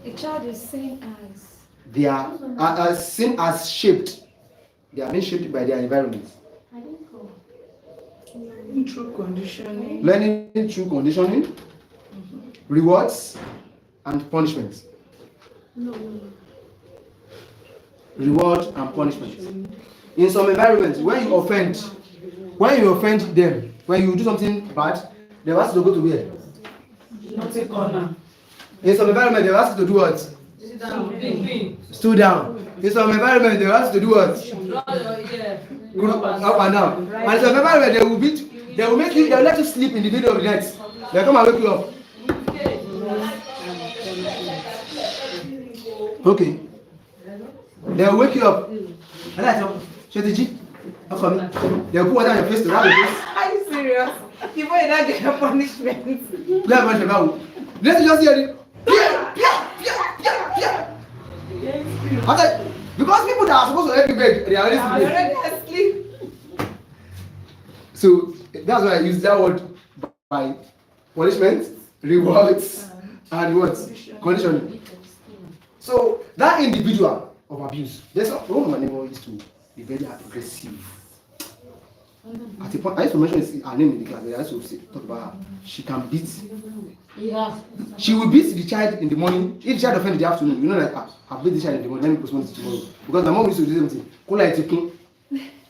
A child is seen as. They are seen as shaped. They are being shaped by their environment. through conditioning. Learning through conditioning, rewards, and punishments. Reward and punishment. In some environments, when you offend them, when you do something bad, they ask you to go to where? Not a corner. In some environment, they ask you to do what? Sit down. Stood down. In some environment, they ask you to do what? Go up and down. And in some environment, they will let you sleep in the middle of the night. They come and wake you up. They'll wake you up. And I tell Strategy, how come? They'll put water on your face to rub your face. Are you serious? Before you not get a punishment. Yeah, punishment. Let's just hear it. Because people that are supposed to help you beg, they are already asleep. So that's why I use that word by punishment, rewards, and what? Conditioning. So that individual of abuse, there's one of my neighbor used to be very aggressive. At a point, I used to mention her name in the class. I used to talk about her. She can beat. Yeah. She will beat the child in the morning. If the child offends in the afternoon, you know, like I beat the child in the morning. Let me postpone it to tomorrow. Because my mom used to do something. Call like Tikun.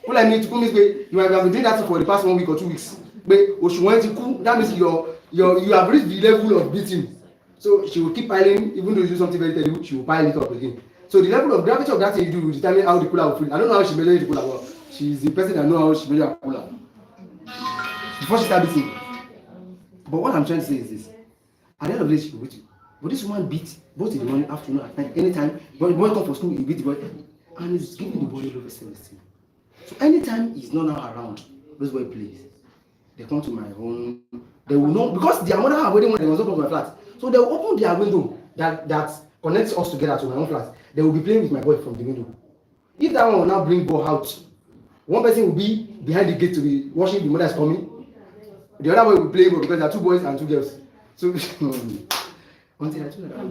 Call like me Tikun means you have been doing that for the past 1 week or 2 weeks. But Oshuwen Tikun, that means you have reached the level of beating. So she will keep piling, even though you do something very terrible, she will pile it up again. So the level of gravity of that thing you do will determine how the cooler will feel. I don't know how she measures the cooler, but she's the person that knows how she measures the cooler before she starts beating. But what I'm trying to say is this: at the end of the day, she will beat you. But this woman beats both in the morning, afternoon, at night, anytime. But the boy comes for school, he beats the boy, and he's giving the boy low self-esteem. So anytime he's not now around, those boy plays. They come to my home. They will know because their mother are waiting when they was open my flat. So they will open their window that connects us together to my own flat. They will be playing with my boy from the window. If that one will now bring ball out, one person will be behind the gate to be watching the mother is coming. The other boy will play ball because there are 2 boys and 2 girls. So until I told her,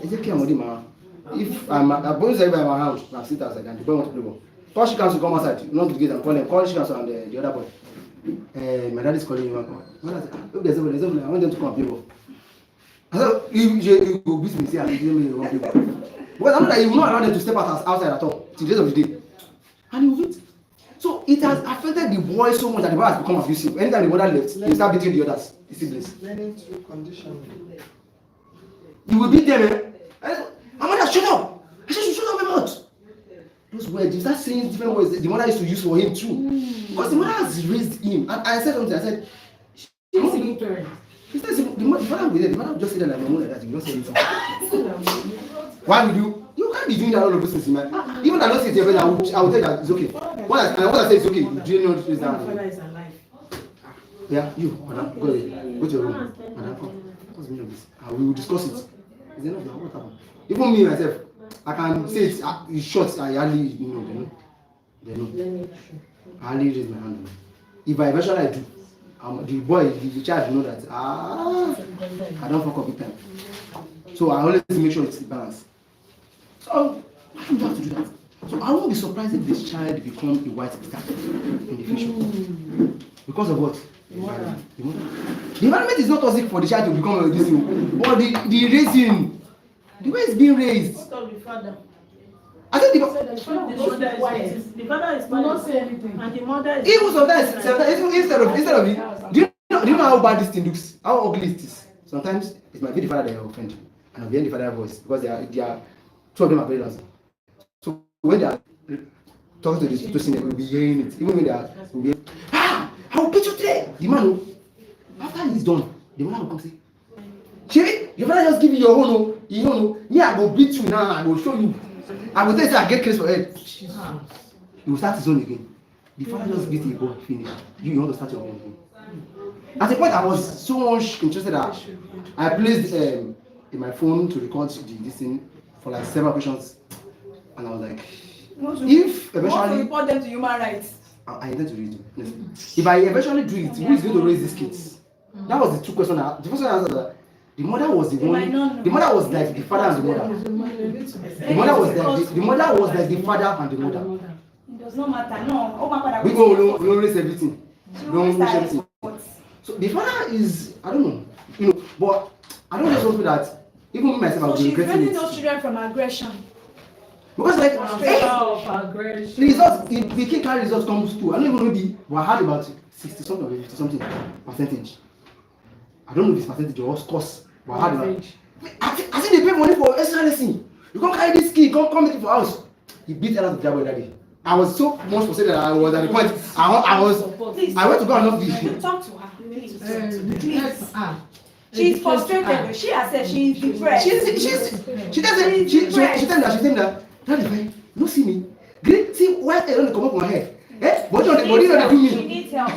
is it clear, if I'm going to my house, I sit outside and the boy wants to play ball. Call she comes to come outside, not to the gate and call him. Call she comes and the other boy. My dad is calling you. If there's somebody, I want them to come and play ball. I said, you go beat me, say, I didn't want to play ball. Because I know that he will not allow them to step outside at all till the end of the day. And he will beat. So it has affected the boy so much that the boy has become abusive. Anytime the mother left, he start beating the others, the siblings. Learning through conditioning. He will beat them, eh? My mother, shut up! I said, shut up, my mouth! Those words, you start saying different words the mother used to use for him too. Because the mother has raised him. And I said something, I said, she's a good parent. He said, the mother will be there, the mother will just say that like my mom like that, you will not say anything. Why would you can't be doing that all of those things, man. Even I don't say it to your friend, I will tell you that it's okay. What I say is okay, you do not raise that. Yeah, you, madam, go to your room. Madam, come. What's the meaning of this? We will discuss it. It's enough now, what happened? Even me myself, I can say it's short, I hardly, they know. I hardly raise my hand. If I eventually do, the boy, the child know that, I don't fuck up with time. So I always make sure it's balanced. So, why do you have to do that? So I won't be surprised if this child become a white star in the future. Because of what? The environment. The environment is not toxic for the child to become a thing, but the raising, the way it's being raised. I think the father is not say anything. And the mother is even sometimes instead of it, do you know how bad this thing looks? How ugly it is? Sometimes it might be the father that you're offending, and I'll be hearing the father's voice because they are 2 of them are very lousy. So when they are talking to this person, they will be hearing it. Even when they are, will be, I will beat you today. The man, after he's done, the man will come say, Chiri, your father just give you your own, you know, me I will beat you now, I will show you. I will tell you, I get case for head. He will start his own again. The father just beat the boy, finish. You want to start your own again. At a point, I was so much interested that I placed in my phone to record this thing for like several questions, and I was like, if eventually to report them to human rights. I intend to read it. If I eventually do it, who is going to raise these kids? That was the 2 questions. The first one answered that the mother was the one. The mother was like the father and the mother. The mother was like the father and the mother. It does not matter. No. We don't raise everything. Don't raise everything. So the father is, I don't know, but I don't just want that. Even me myself, I will be regretting it. So she's raising those children from aggression. Because like, the results, the kid carry results comes to, I don't even know but I heard about 60 something or 50 something percentage. I don't know if it's percentage or course, but I heard about it. I think they pay money for extra lesson. You can't carry this kid, come meet him for house. He beat a lot of Jabba that day. I was so much frustrated that I was at the point, I went to go and knock the. Talk to her. Please. She's frustrated. She has said she's depressed. She tells me that that is fine. You don't see me. Great, see why I don't come up on my head. But you don't do me. She needs help.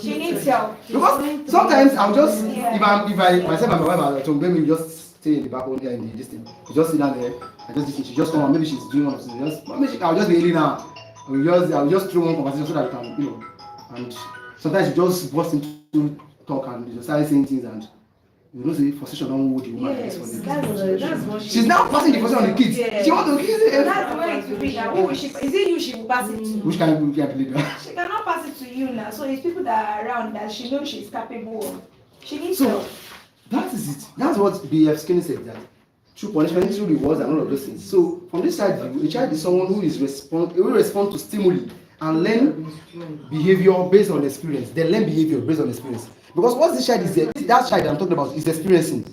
She needs help. Because sometimes I'm just if I myself and my wife are at home, maybe we just stay in the back here and this thing. We just sit down there. I just listen. She just come on. Maybe she's doing one of things. I'll just be alien now. I'll just throw one conversation so that we can, you know. And sometimes you just burst into talk and you start saying things and you know say frustration don't hold the woman. Yes, that's what she's now passing the frustration on the kids. Yeah. She wants to kiss it. That's the way it will be now. Who will she? Is it you she will pass it to? Which kind of people believe that? She cannot pass it to you now. So it's people that are around that she knows she's capable of. She needs So help. that is it. That's what B.F. Skinner said, that through punishment, through rewards, and all of those things. So from this side view, a child is someone who will respond to stimuli and learn behavior based on experience. They learn behavior based on experience. Because what this child is, that child I'm talking about is experiencing.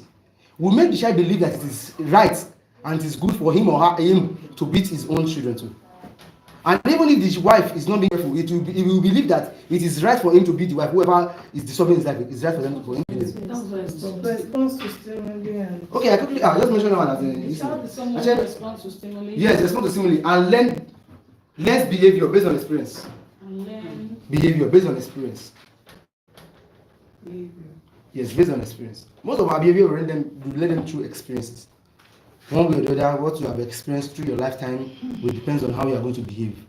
We make the child believe that it is right and it is good for him or him to beat his own children too. And even if the wife is not being careful, he will believe that it is right for him to beat the wife. Whoever is disturbing his life, it is right for him to beat him. response to stimuli and Okay, I quickly just mention one as Someone actually, responds to stimuli. yes, respond to stimuli and learn behavior based on experience. And learn Behavior based on experience. Yes, based on experience. Most of our behavior we learn them through experiences. One way or the other, what you have experienced through your lifetime will depends on how you are going to behave.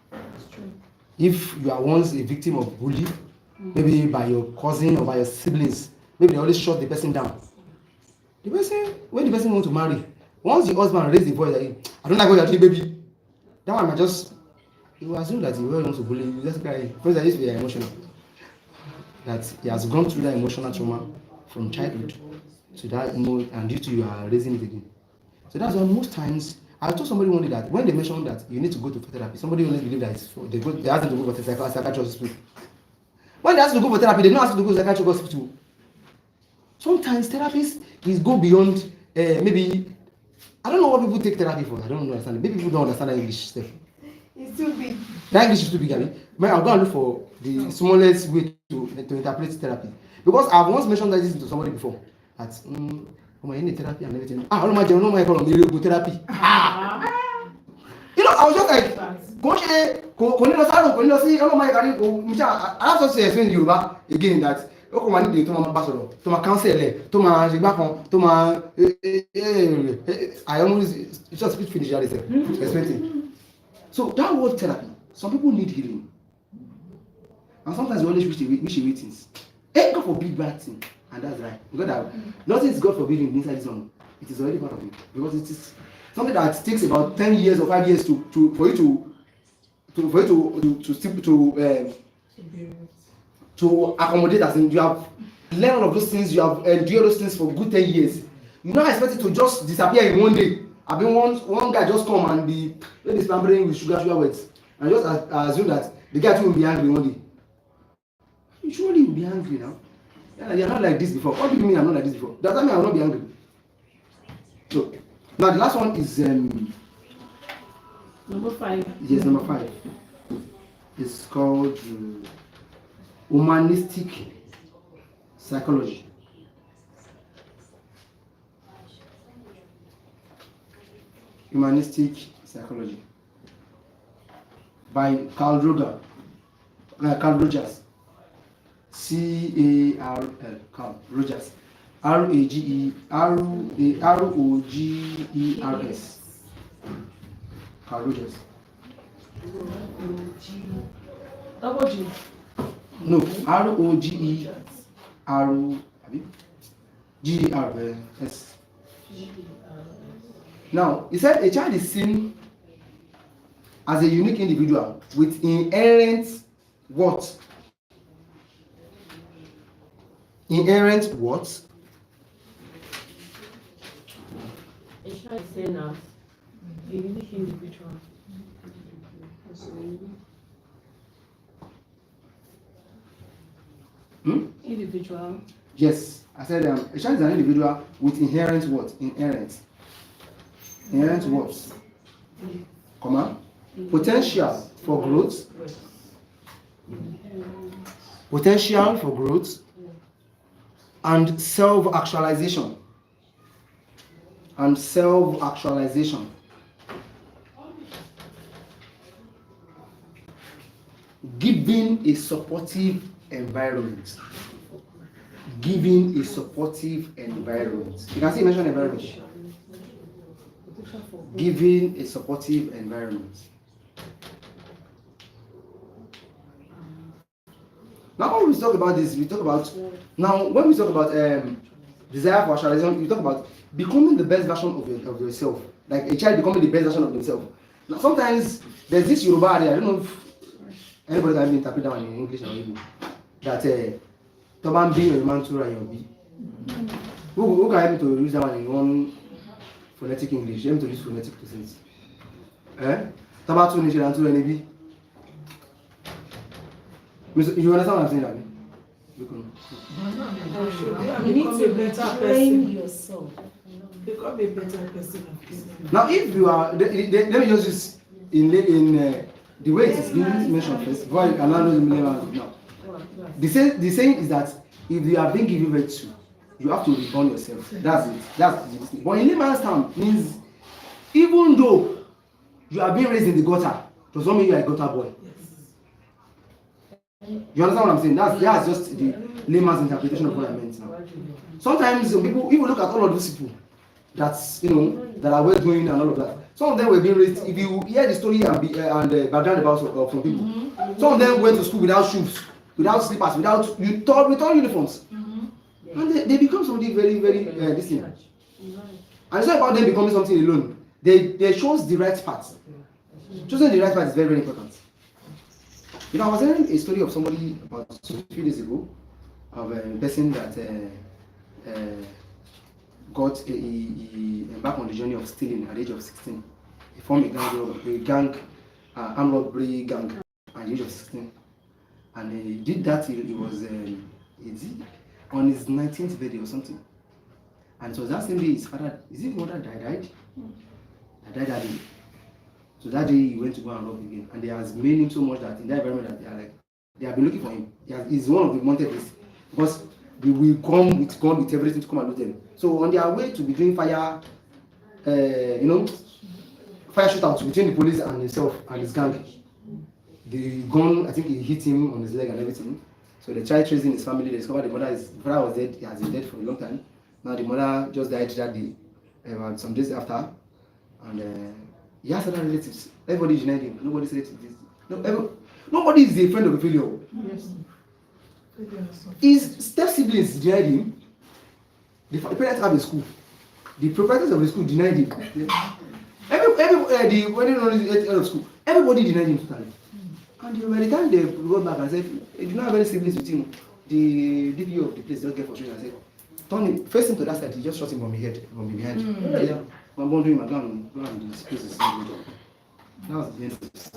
That's true. If you are once a victim of bullying, maybe by your cousin or by your siblings, maybe they always shut the person down. When the person wants to marry, once the husband raises the voice like, I don't like what you're doing, baby. That one might just, you will assume that he really wants to bully you. Just cry. Because that is very emotional. That he has gone through that emotional trauma from childhood to that mode, and due to you are raising it again. So that's why most times I told somebody one day that when they mentioned that you need to go to therapy, somebody always believe that they ask them to go for psychiatric hospital. When they ask to go for therapy, they don't ask to go to psychiatric hospital. Sometimes therapists is go beyond maybe I don't know what people take therapy for. I don't understand. Maybe people don't understand that English stuff. It's too big. That English is too big, I mean. I'll go and look for the smallest way to interpret therapy. Because I've once mentioned that this to somebody before. That you need therapy and everything. I don't know my problem. You need therapy. You know, I was just like, I have to say explain in Yoruba again that I need to ambassador, to my counselor, to my to my I almost just finish that explaining. So that word therapy, some people need healing. And sometimes we always wish away things. God forbid bad thing. And that's right. Because nothing is God forbidden inside this one. It is already part of it. Because it is something that takes about 10 years or 5 years for you to accommodate us. And you have learned all of those things, you have endured those things for good 10 years. You not expect it to just disappear in one day. I mean, one guy just come and be pampering with sugar words, and just assume that the guy too will be angry one day. You surely will be angry now. Yeah, you're not like this before. What do you mean I'm not like this before? Does that mean I will not be angry? So now the last one is number 5. Yes, number 5. It's called humanistic psychology. Humanistic psychology by Carl Rogers. Carl Rogers. Rogers. Carl Rogers. Double G. No, Rogers. Now, he said a child is seen as a unique individual with inherent what? Inherent what? A child is seen as a unique individual. Individual. Yes, I said a child is an individual with inherent what? Inherent what? Comma. Potential for growth. Potential for growth and self-actualization. giving a supportive environment. Giving a supportive environment. You can see mention environment. Giving a supportive environment. Now when we talk about this, we talk about now when we talk about desire for actualization, we talk about becoming the best version of yourself. Like a child becoming the best version of themselves. Now sometimes there's this Yoruba area, I don't know if anybody can interpret that one in English or Igbo. That Toban be your man to and your be. Who can help me to use that one in one phonetic English? Help me to use phonetic presence. Toban to Nishi and to any be. You understand what I'm saying? You need to train yourself. Become a better person. Now, if you are, let me just use in the way it is being mentioned first. Before I allow those now. The saying is that if you are being given birth to, you have to reborn yourself. That's it. That's it. But in layman's term means even though you are being raised in the gutter, does not mean you are a gutter boy. You understand what I'm saying? That's just the layman's interpretation of what I meant now. Sometimes people, if you look at all of those people that that are well doing and all of that, some of them were being raised. If you hear the story and background about from people, some of them went to school without shoes, without slippers, without uniforms, and they become something very, very distinct. And it's not about them becoming something alone. They chose the right path. Choosing the right path is very, very important. I was hearing a story of somebody about a few days ago of a person that he embarked on the journey of stealing at the age of 16. He formed a armed robbery gang at the age of 16. And he did that till he was on his 19th birthday or something. And so that same day his father, is his mother died? Died that day. So that day he went to go and rob again, and they has made him so much that in that environment that they have been looking for him. He's one of the wanted list because they will come with gun with everything to come and loot them. So on their way to be doing fire shootouts between the police and himself and his gang, the gun, I think it hit him on his leg and everything. So they tried tracing his family. They discovered the father was dead. He has been dead for a long time. Now the mother just died that day, some days after, and he has other relatives. Everybody denied him. Nobody said this. Nobody is a friend of a failure. Yes. His step siblings denied him. The parents have a school. The proprietors of the school denied him. Of school, everybody denied him totally. And by the time they got back and said, "You do not have any siblings with him," the DPO of the place just get frustrated and said, "Turn him, face him to that side." He just shot him from behind. Yeah. I'm wondering my gun and this place is that was the end of it.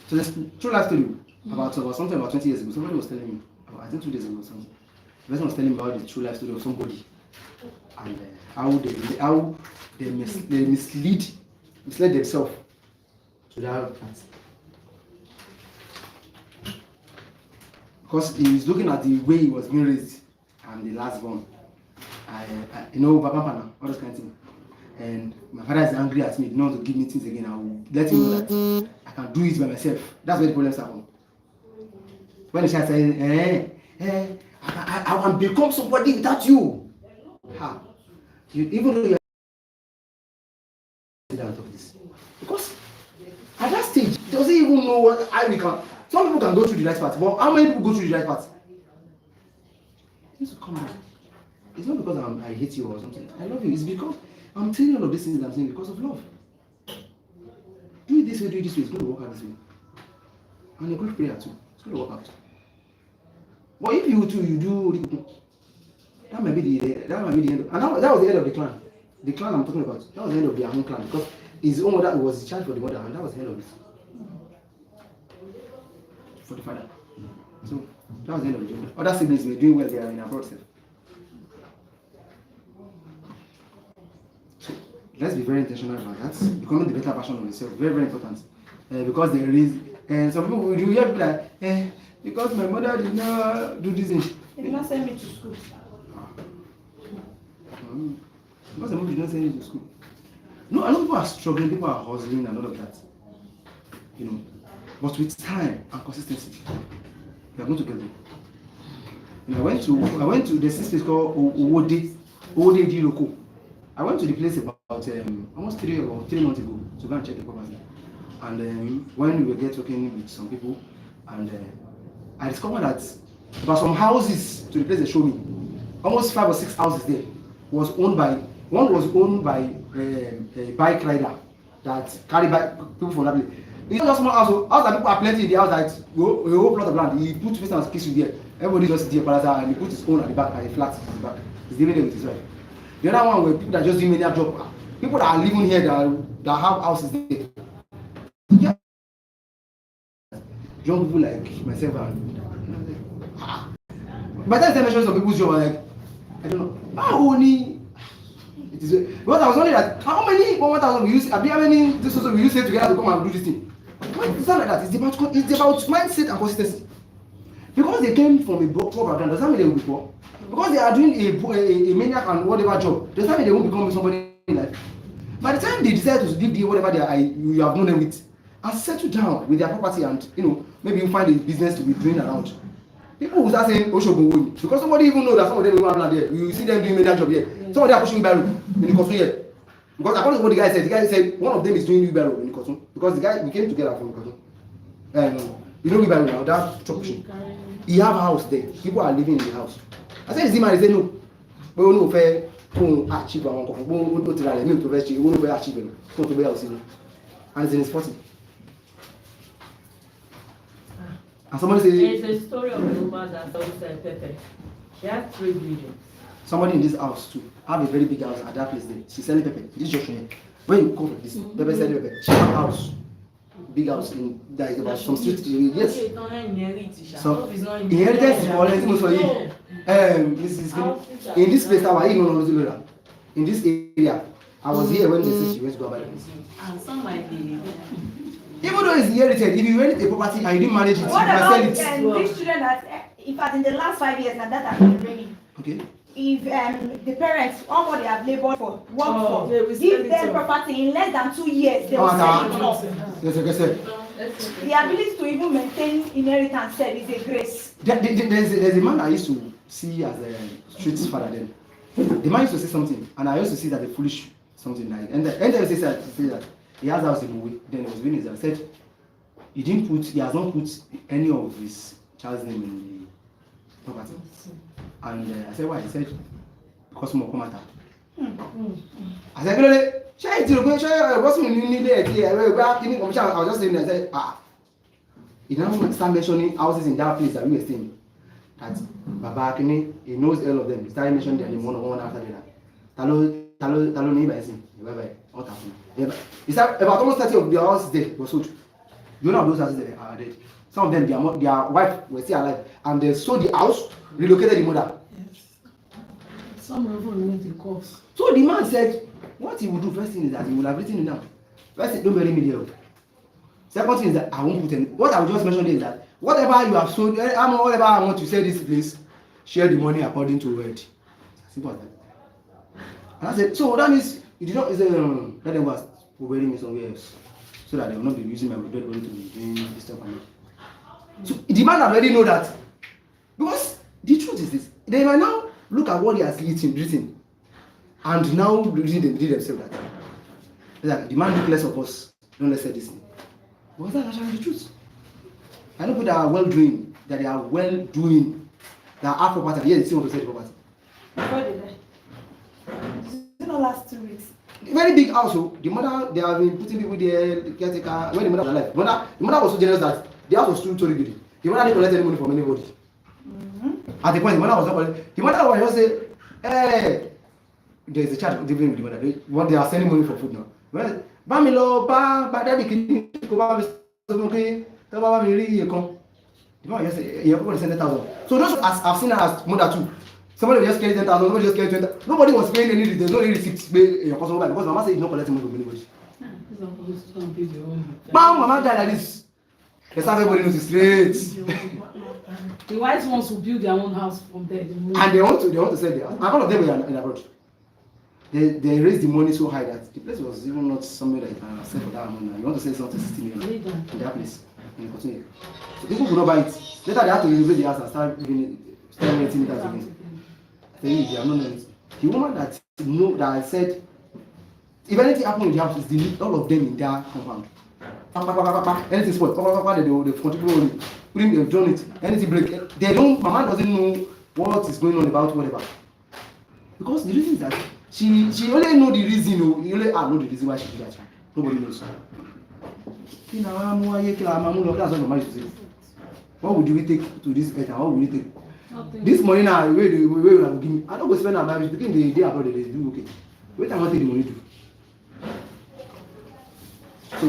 So there's true life story about something about 20 years ago. Somebody was telling me, I think 2 days ago, something. The person was telling me about the true life story of somebody and how they misled themselves to that part. Because he was looking at the way he was being raised. I'm the last born. Papa, all those kind of things. And my father is angry at me, he doesn't want to give me things again. I will let him know that I can do it by myself. That's where the problems happen. When the child says, I can become somebody without you. Even though you are out of this. Because at that stage, he doesn't even know how we can. Some people can go through the right path, but how many people go through the right path? To come back. It's not because I hate you or something. I love you. It's because I'm telling all of these things I'm saying because of love. Do it this way, It's going to work out this way. And a good prayer too. It's going to work out. But if you too, you do, that might be the end. And that was the end of the clan. The clan I'm talking about. That was the end of their own clan because his own mother was the child for the mother, and that was the end of it. For the father. So that was the end of the journey. Other siblings were doing well, they are in abroad. So let's be very intentional about that. Becoming the better version of yourself, very, very important. Because there is, and some people will hear people like, because my mother did not do this. They did not send me to school. Because the mother did not send you to school. No, I know people are struggling, people are hustling and all of that. You know, but with time and consistency, we are going to get there. You know, I went to this place called Owode Diroko. I went to the place about almost 3 months ago to go and check the property. And when we were there talking with some people, and I discovered that about some houses to the place they showed me, almost 5 or 6 houses there was owned by a bike rider that carry bike people from that place. It's not just small house that people are plenty in the house that a whole plot of land. He put face and kiss you there. Everybody just there palazzo and he put his own at the back at the flat at the back. He's living there with his wife. The other one were people that just do many job. People that are living here that have houses there. Yeah. Young people like myself and by the time I mention some people's job, I'm like, I don't know. How only it is because I was wondering that how many 1,000 we use, how many this also we use it together to come and do this thing. It's not like that. It's about mindset and consistency. Because they came from a poor background, does that mean they will be poor? Because they are doing a maniac and whatever job, does that mean they won't become somebody in life? By the time they decide to leave the whatever you have known them with, and settle down with their property, and maybe you find a business to be doing around. People will start saying Oshogun, because somebody even know that some of them don't have land there. You see them doing maniac job here. Some of them are pushing barrel in the Kosun here. Because according to what the guy said one of them is doing wheelbarrow in the Kosun. Because the guy, we came together from the Kosun. You know wheelbarrow now, that truck pushing. He have a house there. People are living in the house. I said, is he man? He said, no. But we don't fair to achieve our own. We don't try to achieve. We don't achieve it. We don't house. And it's in his 40. And somebody said, there's a story of a woman that sells pepper. She has 3 buildings. Somebody in this house too have a very big house at that place there. She's selling pepper. This junction here. When you come from this, pepper selling pepper. She have a house. Big house in that is about some street. Yes. So inheritance is already most for you. This is in this place I was even in this area. I was here when they said she went to go buy this. And some might be. Even though it's inherited, if you inherit a property and you didn't manage it, what you about can sell it. these children that, in fact, in the last 5 years, and that has been raining. Okay. If the parents, all what they have labored for, worked for, give them property in less than 2 years, they will sell it off. Yes. The ability to even maintain inheritance is a grace. There's a man I used to see as a street father then. The man used to say something, and I used to see that a foolish something like, and then he said that he has a house in Uwe. Then he was doing his, I said he has not put any of his child's name in the property. And I said, why? He said, because more come out. I said, really? I was just saying, I said, he now start mentioning houses in that place that we were staying. That Baba Akini, he knows all of them. He started mentioning them one after the other. Talo neighbor is in. He said, about almost 30 of their houses there were sold. You know those houses there are dead. Some of them, their wife were still alive. And they sold the house, relocated the mother. Yes. Some of them went in course. So the man said, what he would do first thing is that he will have written it down. First thing, don't bury me there. Second thing is that I won't put any. What I will just mention is that whatever you have sold, whatever I want to sell this place, share the money according to it. Simple as that. And I said, so that means you did not say, let them go bury me somewhere else, so that they will not be using my dead body to be doing this stuff. So the man already know that, because the truth is this: they might now look at what he has written, and now read themselves that. Like, the man look less of us, don't let's say this thing. Was that actually the truth? I know people that are well doing, that they are well doing, that are property, yeah, they still want to sell the property. Before they die. It not last 2 weeks. Very big household. The mother, they have been putting people there, the caretaker, when the mother was alive. The mother was so generous that the house was 2 story building. The mother didn't collect any money from anybody. At the point, the mother was not collecting. The mother was just saying, hey, there is a charge living with the mother. They are sending money for food now. Well, Bamilo, Daddy, can go back to the mother just say, you're going to send 10,000. So those I've seen her as mother too. Somebody just carry 10,000, somebody just carry 20,000. Nobody was paying any, there's no any receipts your customer because Mama said he's not collecting money from anybody. Mama died like this. That's how everybody knows the streets. The white ones will build their own house from there. And they want to sell their house. And all of them were in abroad. they raised the money so high that the place was even not somewhere that you can sell for that amount. Now you want to sell something 60 million in that place in continue. So people could not buy it. Later they had to renovate the house and start renting it out again. I tell you, they are not knowing it. The woman that said if anything happened in the house, it's delete all of them in their compound. Anything spoiled, they contribute, they've done it. Anything break, they don't. Mama doesn't know what is going on about whatever. Because the reason is that she only know the reason. You only know the reason why she did that. Nobody knows. That's what Mama used to say. What would we take to this earth and what would we take? Nothing. This money now, where will I give me? I don't go spend on my because the day about they do okay. Wait, I want to take the money to. So,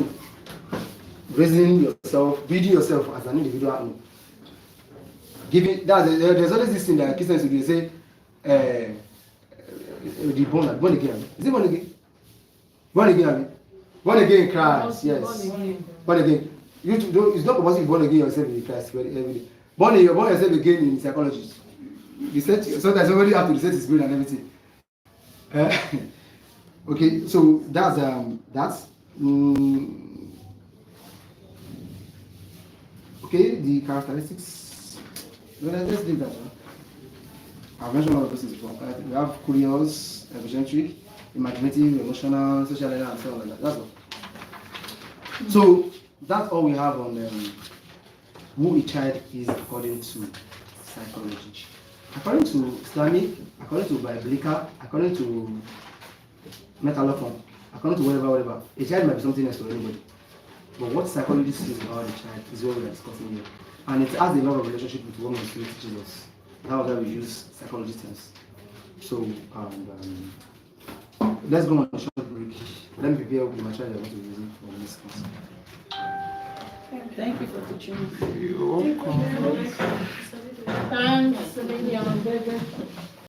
raising yourself, building yourself as an individual, giving there's always this thing that Christians will say, the born again. Is it born again? Born again, born again in Christ, yes. Born again. It's not compulsory born again yourself in Christ every day. Born yourself again in psychology. Sometimes somebody have to reset his brain and everything. Okay, so that's. Okay, the characteristics. Well, let's leave that one. I've mentioned all of those things before. We have curious, egocentric, imaginative, emotional, social learner, and so on like that. That's all. So that's all we have on who a child is according to psychology. According to Islamic, according to Biblical, according to Metalophon, according to whatever, a child might be something else to anybody. But what psychology says about the child is what we are discussing here. And it has a lot of relationship with what Montessori teaches us. That's why we use psychology terms. So, let's go on a short break. Let me prepare with the material I want to use for this class. Thank you for teaching me. You're welcome. Thanks, Lady.